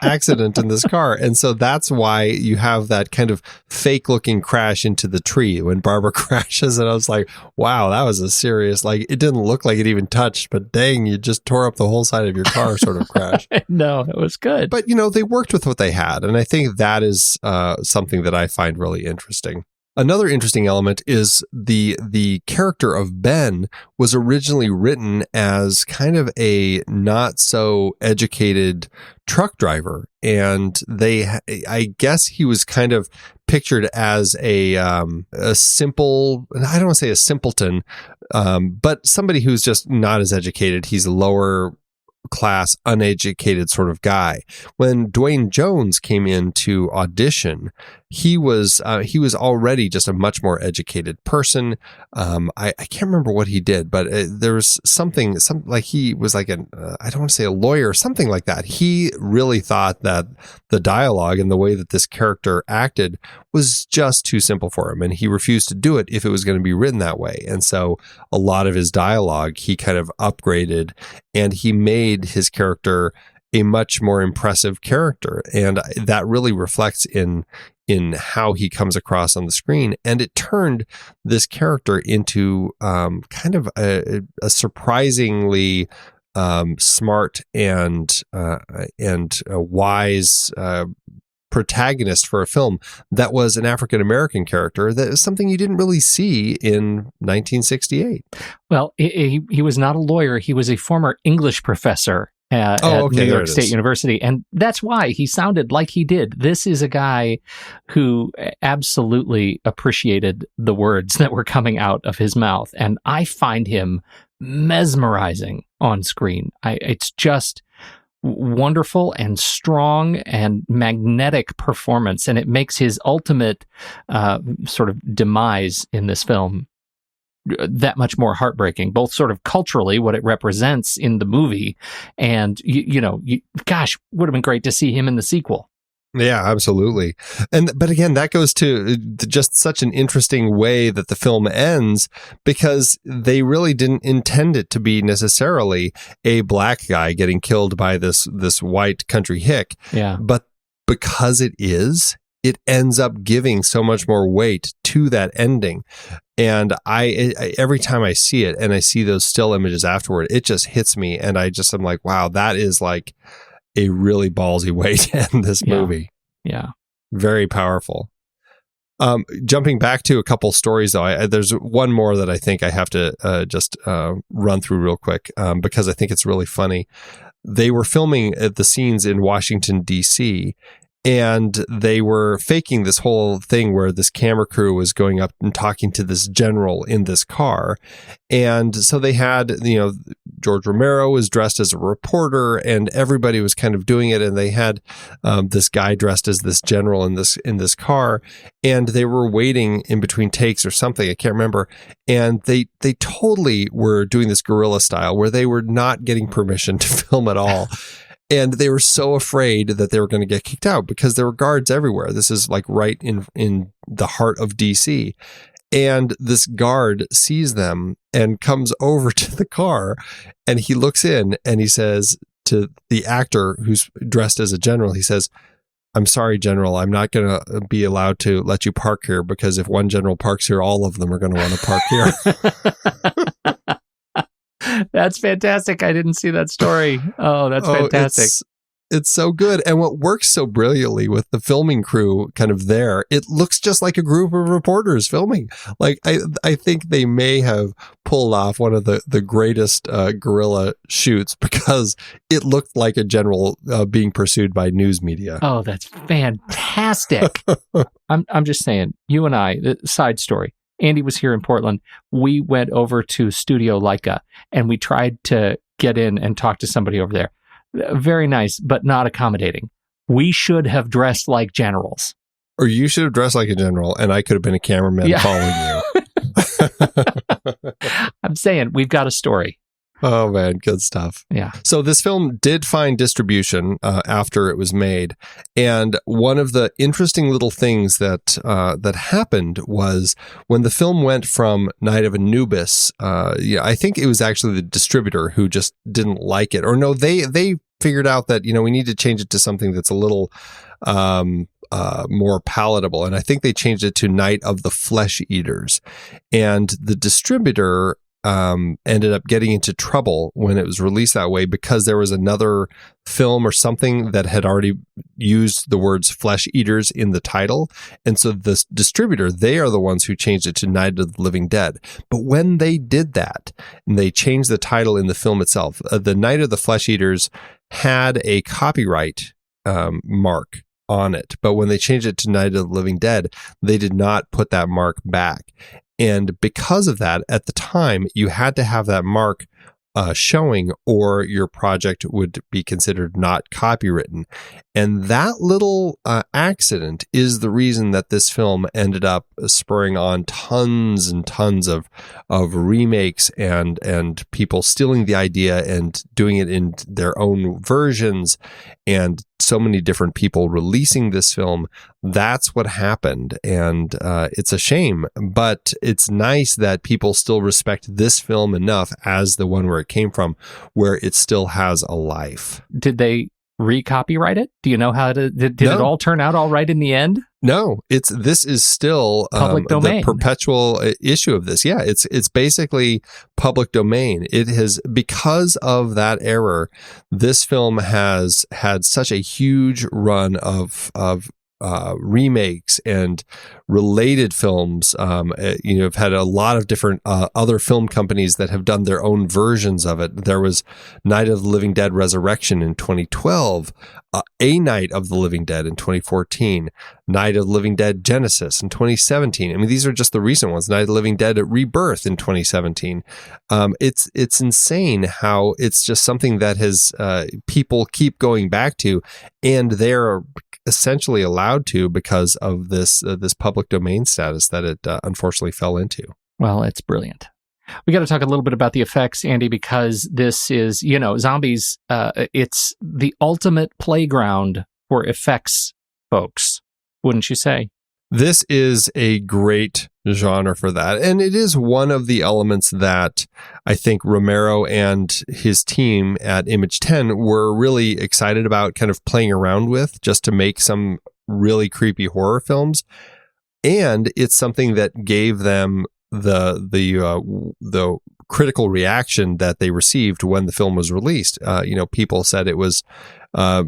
accident in this car. And so that's why you have that kind of fake looking crash into the tree when Barbara crashes. And I was like, wow, that was a serious, it didn't look like it even touched, but dang, you just tore up the whole side of your car sort of crash. No, it was good. But, they worked with what they had. And I think that is something that I find really interesting. Another interesting element is the character of Ben was originally written as kind of a not so educated truck driver. And I guess he was kind of pictured as a simple, I don't want to say a simpleton, but somebody who's just not as educated. He's a lower class, uneducated sort of guy. When Dwayne Jones came in to audition, he was already just a much more educated person. I can't remember what he did, but there was something like he was like I don't want to say a lawyer, something like that. He really thought that the dialogue and the way that this character acted was just too simple for him, and he refused to do it if it was going to be written that way. And so a lot of his dialogue he kind of upgraded, and he made his character a much more impressive character, and that really reflects in how he comes across on the screen. And it turned this character into kind of a surprisingly smart and a wise protagonist for a film that was an African American character. That is something you didn't really see in 1968. Well, he was not a lawyer. He was a former English professor at New York State University. And that's why he sounded like he did. This is a guy who absolutely appreciated the words that were coming out of his mouth. And I find him mesmerizing on screen. It's just wonderful and strong and magnetic performance. And it makes his ultimate sort of demise in this film that much more heartbreaking, both sort of culturally, what it represents in the movie, and gosh, would have been great to see him in the sequel. Yeah, absolutely. But again, that goes to just such an interesting way that the film ends, because they really didn't intend it to be necessarily a black guy getting killed by this white country hick. Yeah. But because it ends up giving so much more weight to that ending. And I every time I see it and I see those still images afterward, it just hits me. And I'm like, wow, that is like a really ballsy way to end this movie. Yeah. Very powerful. Jumping back to a couple stories, though, there's one more that I think I have to just run through real quick because I think it's really funny. They were filming the scenes in Washington, D.C., and they were faking this whole thing where this camera crew was going up and talking to this general in this car. And so they had, George Romero was dressed as a reporter, and everybody was kind of doing it. And they had this guy dressed as this general in this car, and they were waiting in between takes or something. I can't remember. And they totally were doing this guerrilla style where they were not getting permission to film at all. And they were so afraid that they were going to get kicked out because there were guards everywhere. This is like right in the heart of DC. And this guard sees them and comes over to the car, and he looks in and he says to the actor who's dressed as a general, he says, "I'm sorry, General, I'm not going to be allowed to let you park here, because if one general parks here, all of them are going to want to park here." That's fantastic. I didn't see that story. Oh, that's fantastic. It's so good. And what works so brilliantly with the filming crew kind of there, it looks just like a group of reporters filming. Like, I think they may have pulled off one of the greatest guerrilla shoots, because it looked like a general being pursued by news media. Oh, that's fantastic. I'm just saying, you and I, the side story. Andy was here in Portland. We went over to Studio Leica, and we tried to get in and talk to somebody over there. Very nice, but not accommodating. We should have dressed like generals. Or you should have dressed like a general, and I could have been a cameraman following you. I'm saying, we've got a story. Oh, man, good stuff. Yeah. So this film did find distribution after it was made. And one of the interesting little things that happened was when the film went from Night of Anubis, I think it was actually the distributor who just didn't like it. Or no, they figured out that, we need to change it to something that's a little more palatable. And I think they changed it to Night of the Flesh Eaters. And the distributor ended up getting into trouble when it was released that way, because there was another film or something that had already used the words flesh eaters in the title. And so the distributor, they are the ones who changed it to Night of the Living Dead. But when they did that, and they changed the title in the film itself, the Night of the Flesh Eaters had a copyright mark on it. But when they changed it to Night of the Living Dead, they did not put that mark back. And because of that, at the time, you had to have that mark showing, or your project would be considered not copywritten. And that little accident is the reason that this film ended up spurring on tons and tons of remakes and people stealing the idea and doing it in their own versions, and so many different people releasing this film. That's what happened. And it's a shame, but it's nice that people still respect this film enough as the one where it came from, where it still has a life. Did they re-copyright it? Do you know how to, did it all turn out all right in the end? No, this is still public domain. The perpetual issue of this. Yeah, it's basically public domain. It has, because of that error, this film has had such a huge run of remakes and related films. I've had a lot of different other film companies that have done their own versions of it. There was Night of the Living Dead Resurrection in 2012, A Night of the Living Dead in 2014, Night of the Living Dead Genesis in 2017. I mean, these are just the recent ones. Night of the Living Dead Rebirth in 2017. It's insane how it's just something that has people keep going back to, and they're essentially allowed to because of this public domain status that it unfortunately fell into. Well, it's brilliant. We got to talk a little bit about the effects, Andy, because this is, zombies. It's the ultimate playground for effects folks, wouldn't you say? This is a great genre for that. And it is one of the elements that I think Romero and his team at Image 10 were really excited about kind of playing around with, just to make some really creepy horror films. And it's something that gave them the critical reaction that they received when the film was released. People said it was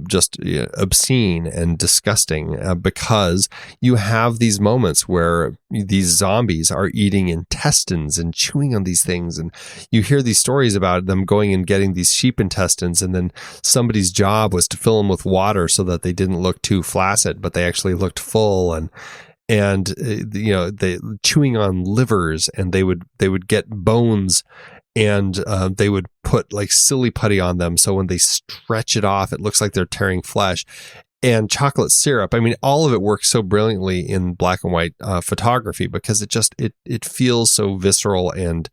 just obscene and disgusting because you have these moments where these zombies are eating intestines and chewing on these things, and you hear these stories about them going and getting these sheep intestines, and then somebody's job was to fill them with water so that they didn't look too flaccid, but they actually looked full, and they chewing on livers, and they would get bones, and they would put like silly putty on them, so when they stretch it off, it looks like they're tearing flesh. And chocolate syrup. I mean, all of it works so brilliantly in black and white photography because it feels so visceral and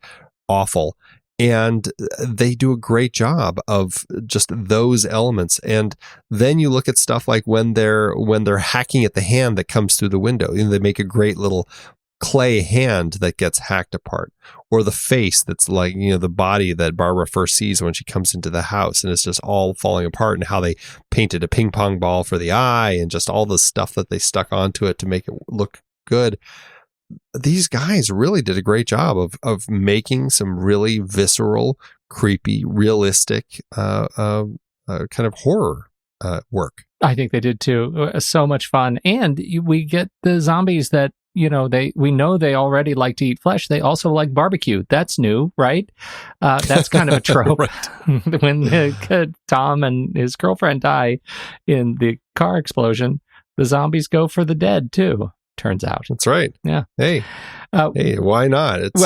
awful. And they do a great job of just those elements. And then you look at stuff like when they're hacking at the hand that comes through the window, they make a great little clay hand that gets hacked apart, or the face that's like, the body that Barbara first sees when she comes into the house, and it's just all falling apart, and how they painted a ping pong ball for the eye, and just all the stuff that they stuck onto it to make it look good. These guys really did a great job of making some really visceral, creepy, realistic kind of horror work. I think they did too. So much fun. And we get the zombies that, we know they already like to eat flesh. They also like barbecue. That's new, right? That's kind of a trope. When Tom and his girlfriend die in the car explosion, the zombies go for the dead too. Turns out. That's right. Yeah. Hey, why not? It's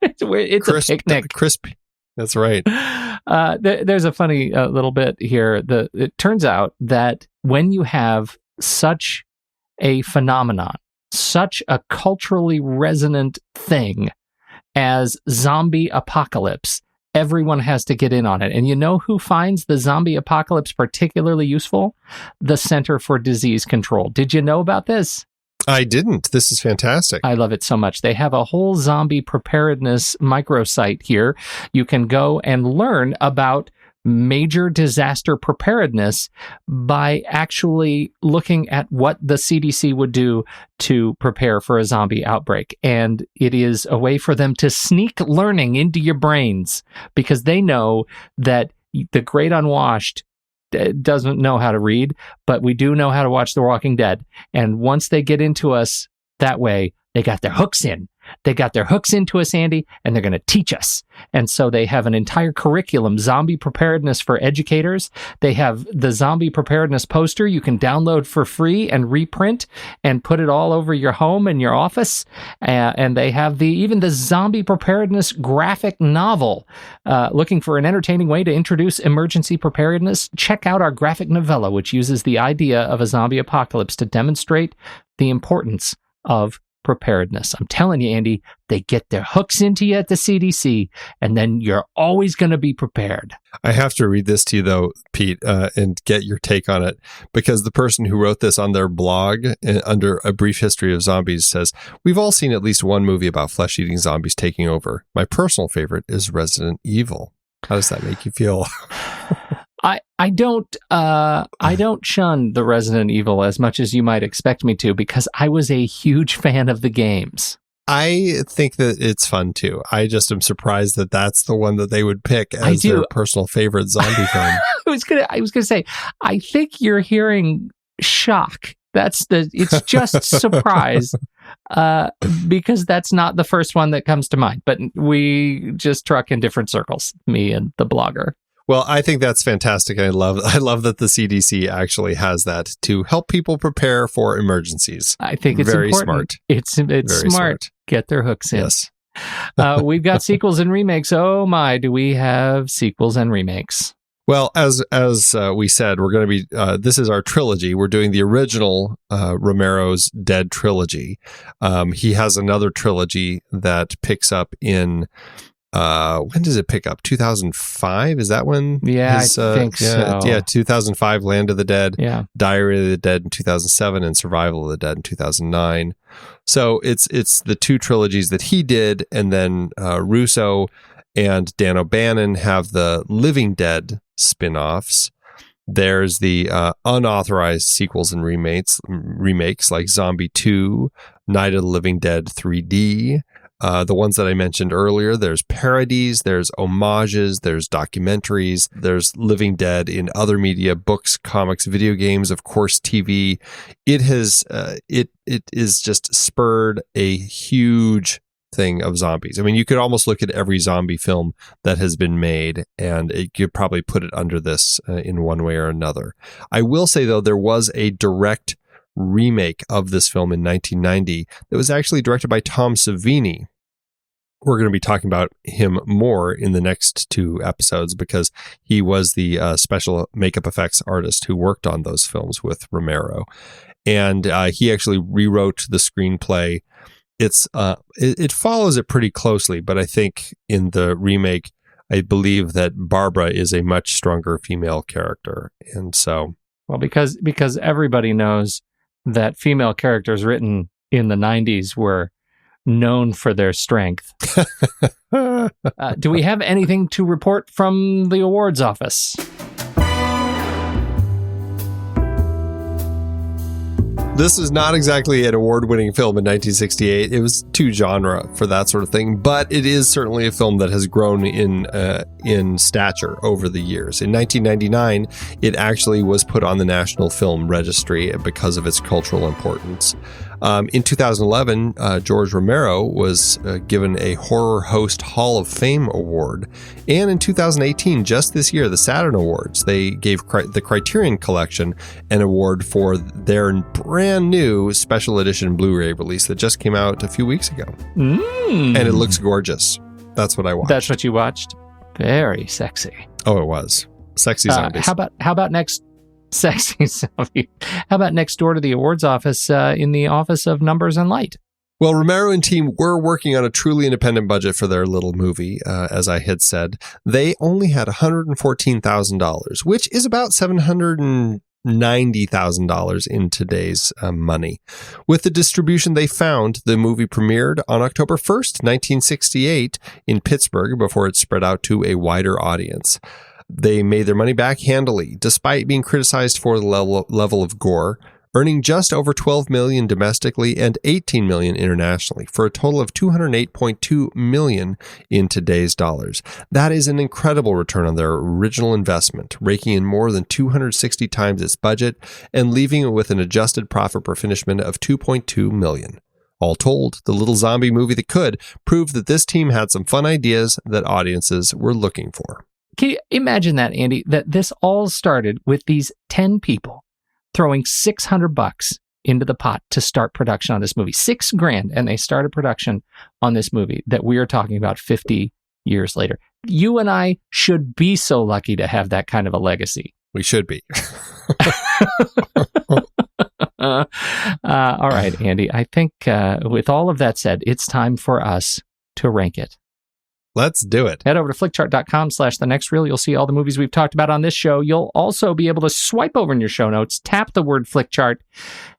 it's crisp, a picnic. Crispy. That's right. There's a funny little bit here. It turns out that when you have such a phenomenon, such a culturally resonant thing as zombie apocalypse, everyone has to get in on it. And you know who finds the zombie apocalypse particularly useful? The Center for Disease Control. Did you know about this? I didn't. This is fantastic. I love it so much. They have a whole zombie preparedness microsite here. You can go and learn about major disaster preparedness by actually looking at what the CDC would do to prepare for a zombie outbreak. And it is a way for them to sneak learning into your brains, because they know that the great unwashed doesn't know how to read, but we do know how to watch The Walking Dead. And once they get into us that way, they got their hooks in, They got their hooks into us, Andy, and they're going to teach us. And so they have an entire curriculum, zombie preparedness for educators. They have the zombie preparedness poster you can download for free and reprint and put it all over your home and your office. And they have even the zombie preparedness graphic novel. Looking for an entertaining way to introduce emergency preparedness? Check out our graphic novella, which uses the idea of a zombie apocalypse to demonstrate the importance of preparedness. I'm telling you, Andy, they get their hooks into you at the CDC, and then you're always going to be prepared. I have to read this to you, though, Pete, and get your take on it, because the person who wrote this on their blog under A Brief History of Zombies says, "We've all seen at least one movie about flesh-eating zombies taking over. My personal favorite is Resident Evil." How does that make you feel? I don't shun the Resident Evil as much as you might expect me to, because I was a huge fan of the games. I think that it's fun too. I just am surprised that that's the one that they would pick as their personal favorite zombie film. I was gonna say, I think you're hearing shock. It's just surprise, because that's not the first one that comes to mind. But we just truck in different circles, me and the blogger. Well, I think that's fantastic. I love that the CDC actually has that to help people prepare for emergencies. I think it's very important. Smart. It's very smart. Get their hooks in. Yes. We've got sequels and remakes. Oh my, do we have sequels and remakes? Well, as we said, we're going to be, this is our trilogy. We're doing the original Romero's Dead trilogy. He has another trilogy that picks up in, when does it pick up? 2005? Is that when? Yeah, I think so. Yeah, 2005, Land of the Dead, yeah. Diary of the Dead in 2007, and Survival of the Dead in 2009. So it's the two trilogies that he did, and then Russo and Dan O'Bannon have the Living Dead spin-offs. There's the unauthorized sequels and remakes like Zombie 2, Night of the Living Dead 3D. The ones that I mentioned earlier, there's parodies, there's homages, there's documentaries, there's Living Dead in other media, books, comics, video games, of course, TV. It has it is just spurred a huge thing of zombies. I mean, you could almost look at every zombie film that has been made, and you could probably put it under this in one way or another. I will say, though, there was a direct remake of this film in 1990 that was actually directed by Tom Savini. We're going to be talking about him more in the next two episodes, because he was the special makeup effects artist who worked on those films with Romero. And he actually rewrote the screenplay. It follows it pretty closely, but I think in the remake, I believe that Barbara is a much stronger female character. And so, well, because everybody knows that female characters written in the 90s were known for their strength. Do we have anything to report from the awards office? This is not exactly an award-winning film in 1968. It was too genre for that sort of thing, but it is certainly a film that has grown in stature over the years. In 1999, it actually was put on the National Film Registry because of its cultural importance. In 2011, George Romero was given a Horror Host Hall of Fame award. And in 2018, just this year, the Saturn Awards, they gave the Criterion Collection an award for their brand new special edition Blu-ray release that just came out a few weeks ago. And it looks gorgeous. That's what I watched. That's what you watched? Very sexy. Oh, it was. Sexy zombies. How about next... Sexy zombie. How about next door to the awards office, in the Office of Numbers and Light? Well, Romero and team were working on a truly independent budget for their little movie, as I had said. They only had $114,000, which is about $790,000 in today's money. With the distribution they found, the movie premiered on October 1st, 1968 in Pittsburgh before it spread out to a wider audience. They made their money back handily, despite being criticized for the level of gore, earning just over $12 million domestically and $18 million internationally, for a total of $208.2 million in today's dollars. That is an incredible return on their original investment, raking in more than 260 times its budget and leaving it with an adjusted profit per finishment of $2.2 million. All told, the little zombie movie that could proved that this team had some fun ideas that audiences were looking for. Can you imagine that, Andy, that this all started with these 10 people throwing $600 into the pot to start production on this movie, $6,000, and they started production on this movie that we are talking about 50 years later. You and I should be so lucky to have that kind of a legacy. We should be. All right, Andy, I think with all of that said, it's time for us to rank it. Let's do it. Head over to flickchart.com/thenextreel. You'll see all the movies we've talked about on this show. You'll also be able to swipe over in your show notes, tap the word flickchart,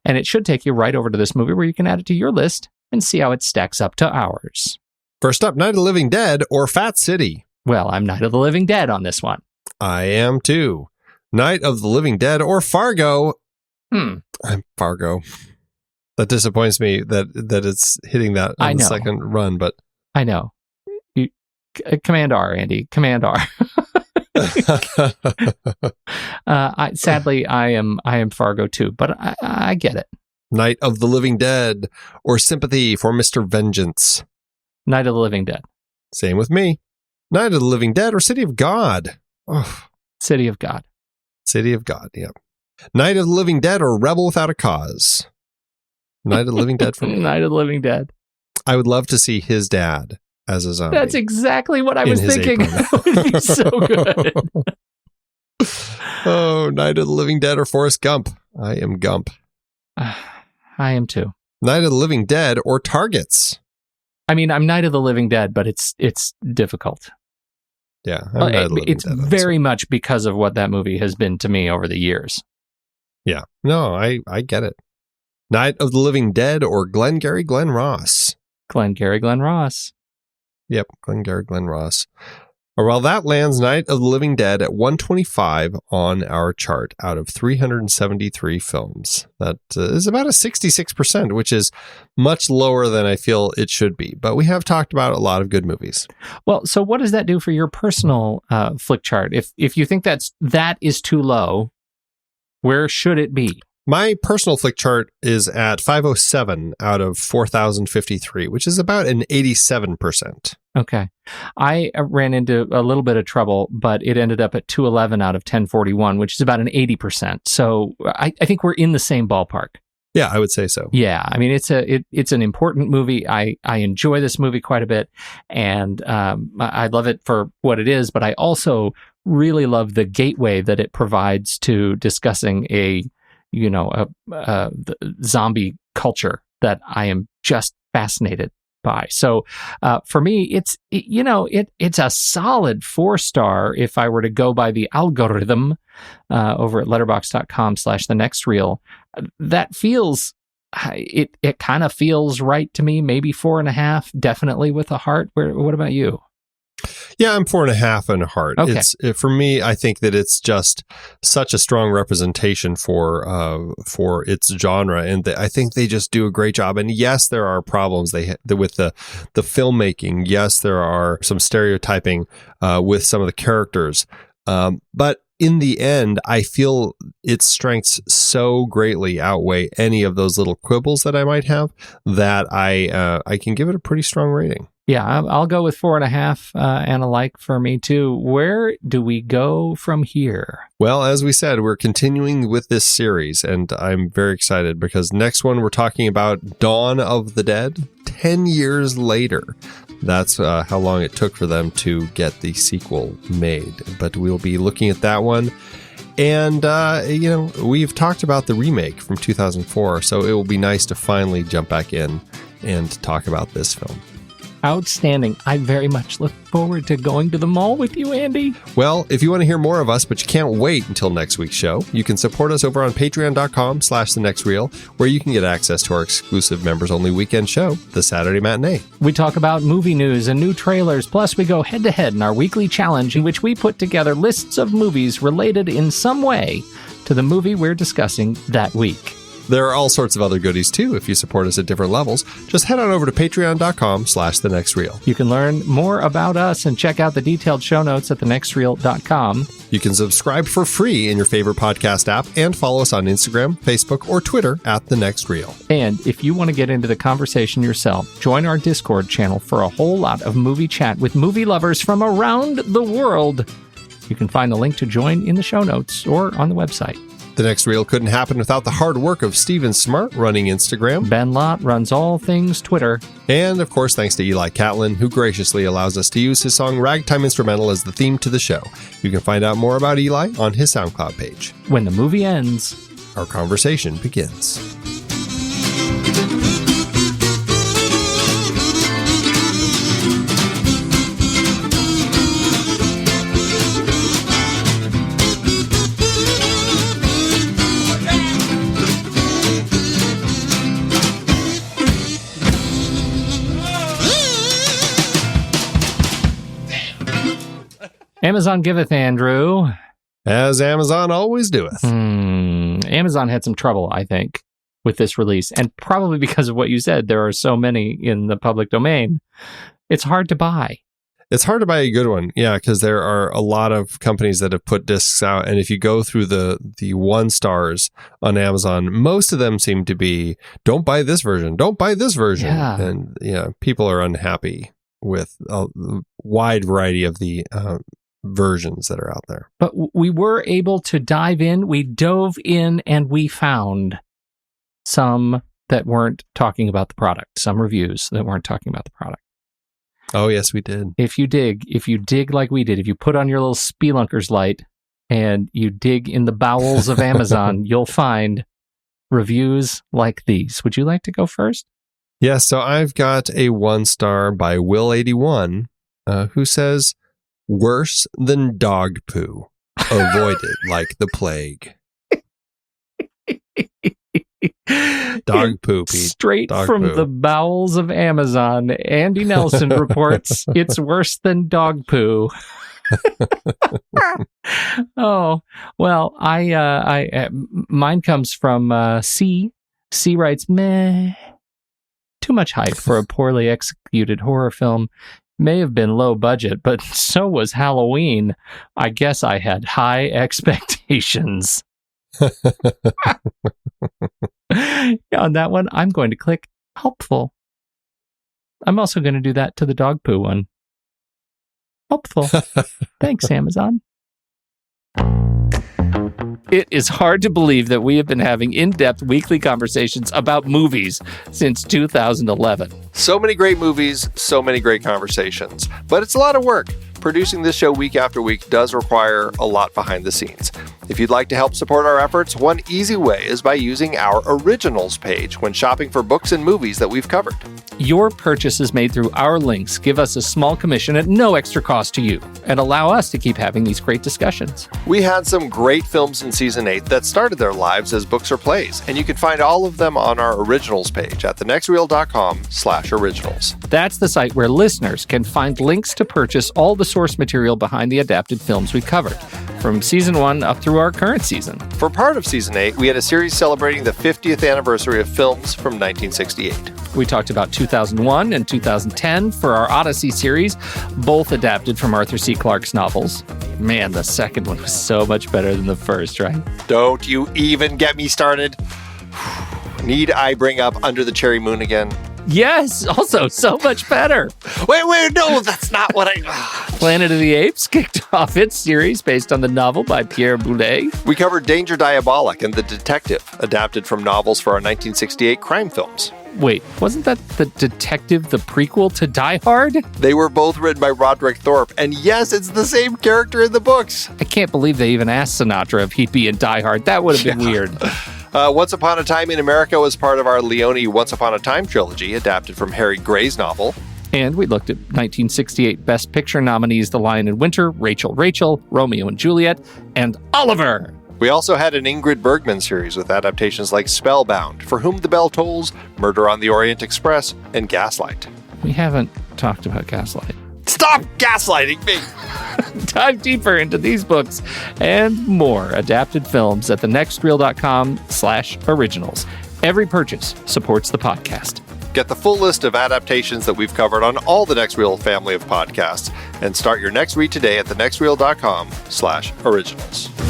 and it should take you right over to this movie where you can add it to your list and see how it stacks up to ours. First up, Night of the Living Dead or Fat City? Well, I'm Night of the Living Dead on this one. I am too. Night of the Living Dead or Fargo? I'm Fargo. That disappoints me that it's hitting that on the second run, but I know. Command R, Andy. Command R. Sadly, I am Fargo too, but I get it. Night of the Living Dead or Sympathy for Mr. Vengeance? Night of the Living Dead. Same with me. Night of the Living Dead or City of God? Oh. City of God. City of God, yep. Night of the Living Dead or Rebel Without a Cause? Night of the Living Dead for me. Night of the Living Dead. I would love to see his dad as a zombie. That's exactly what I was thinking. That would be so good. Oh, Night of the Living Dead or Forrest Gump? I am Gump. I am too. Night of the Living Dead or Targets? I mean, I'm Night of the Living Dead, but it's difficult. Yeah. It's very much because of what that movie has been to me over the years. Yeah. No, I get it. Night of the Living Dead or Glengarry Glen Ross? Glengarry Glen Ross. Yep, Glengarry Glen Ross. Well, that lands Night of the Living Dead at 125 on our chart out of 373 films. That is about a 66%, which is much lower than I feel it should be. But we have talked about a lot of good movies. Well, so what does that do for your personal flick chart? If you think that is too low, where should it be? My personal flick chart is at 507 out of 4,053, which is about an 87%. Okay. I ran into a little bit of trouble, but it ended up at 211 out of 1041, which is about an 80%. So I think we're in the same ballpark. Yeah, I would say so. Yeah, I mean, it's an important movie. I enjoy this movie quite a bit, and I love it for what it is, but I also really love the gateway that it provides to discussing the zombie culture that I am just fascinated by. So for me, it's a solid 4-star if I were to go by the algorithm over at letterboxd.com/thenextreel. That feels it kind of feels right to me. Maybe 4.5, definitely with a heart. What about you? Yeah, I'm 4.5 and a heart. Okay. For me, I think that it's just such a strong representation for its genre, and I think they just do a great job. And yes, there are problems with the filmmaking. Yes, there are some stereotyping with some of the characters, but in the end, I feel its strengths so greatly outweigh any of those little quibbles that I might have that I can give it a pretty strong rating. Yeah, I'll go with 4.5 and a like for me too. Where do we go from here? Well, as we said, we're continuing with this series, and I'm very excited because next one we're talking about Dawn of the Dead, 10 years later. That's how long it took for them to get the sequel made. But we'll be looking at that one. And, we've talked about the remake from 2004, so it will be nice to finally jump back in and talk about this film. Outstanding. I very much look forward to going to the mall with you, Andy. Well, if you want to hear more of us, but you can't wait until next week's show, you can support us over on patreon.com/thenextreel, where you can get access to our exclusive members-only weekend show, The Saturday Matinee. We talk about movie news and new trailers, plus we go head-to-head in our weekly challenge in which we put together lists of movies related in some way to the movie we're discussing that week. There are all sorts of other goodies too if you support us at different levels. Just head on over to patreon.com/thenextreel. You can learn more about us and check out the detailed show notes at thenextreel.com. You can subscribe for free in your favorite podcast app and follow us on Instagram, Facebook, or Twitter at The Next Reel. And if you want to get into the conversation yourself, join our Discord channel for a whole lot of movie chat with movie lovers from around the world. You can find the link to join in the show notes or on the website. The Next Reel couldn't happen without the hard work of Steven Smart running Instagram. Ben Lott runs all things Twitter. And, of course, thanks to Eli Catlin, who graciously allows us to use his song Ragtime Instrumental as the theme to the show. You can find out more about Eli on his SoundCloud page. When the movie ends, our conversation begins. Amazon giveth, Andrew. As Amazon always doeth. Amazon had some trouble, I think, with this release. And probably because of what you said, there are so many in the public domain. It's hard to buy. It's hard to buy a good one. Yeah, because there are a lot of companies that have put discs out. And if you go through the 1 stars on Amazon, most of them seem to be, don't buy this version. Don't buy this version. Yeah. And people are unhappy with a wide variety of the versions that are out there. But we were able to dive in. We dove in and we found some that weren't talking about the product, some reviews that weren't talking about the product. Oh, yes, we did. If you dig like we did, if you put on your little spelunker's light and you dig in the bowels of Amazon, you'll find reviews like these. Would you like to go first? Yeah, so I've got a 1 star by Will81 who says, worse than dog poo. Avoid it like the plague. Dog poo, Pete. Straight dog from poo. The bowels of Amazon, Andy Nelson reports it's worse than dog poo. Oh, well, I mine comes from C. C writes, meh. Too much hype for a poorly executed horror film. May have been low budget, but so was Halloween. I guess I had high expectations. On that one, I'm going to click helpful. I'm also going to do that to the dog poo one. Helpful. Thanks, Amazon. It is hard to believe that we have been having in-depth weekly conversations about movies since 2011. So many great movies, so many great conversations. But it's a lot of work. Producing this show week after week does require a lot behind the scenes. If you'd like to help support our efforts, one easy way is by using our originals page when shopping for books and movies that we've covered. Your purchases made through our links give us a small commission at no extra cost to you and allow us to keep having these great discussions. We had some great films in Season 8 that started their lives as books or plays, and you can find all of them on our originals page at thenextreel.com/originals. That's the site where listeners can find links to purchase all the source material behind the adapted films we covered, from Season 1 up through our current season. For part of Season 8, we had a series celebrating the 50th anniversary of films from 1968. We talked about 2001 and 2010 for our Odyssey series, both adapted from Arthur C. Clarke's novels. Man, the second one was so much better than the first, right? Don't you even get me started. Need I bring up Under the Cherry Moon again? Yes, also so much better. Wait, no, that's not what I... Planet of the Apes kicked off its series based on the novel by Pierre Boulet. We covered Danger Diabolic and The Detective, adapted from novels for our 1968 crime films. Wait, wasn't that The Detective, the prequel to Die Hard? They were both written by Roderick Thorpe, and yes, it's the same character in the books. I can't believe they even asked Sinatra if he'd be in Die Hard. That would have been weird. Once Upon a Time in America was part of our Leone Once Upon a Time trilogy, adapted from Harry Gray's novel. And we looked at 1968 Best Picture nominees The Lion in Winter, Rachel, Romeo and Juliet, and Oliver! We also had an Ingrid Bergman series with adaptations like Spellbound, For Whom the Bell Tolls, Murder on the Orient Express, and Gaslight. We haven't talked about Gaslight. Stop Stop gaslighting me. Dive deeper into these books and more adapted films at thenextreel.com/originals. Every purchase supports the podcast. Get the full list of adaptations that we've covered on all the Next Reel family of podcasts and start your next read today at thenextreel.com/originals.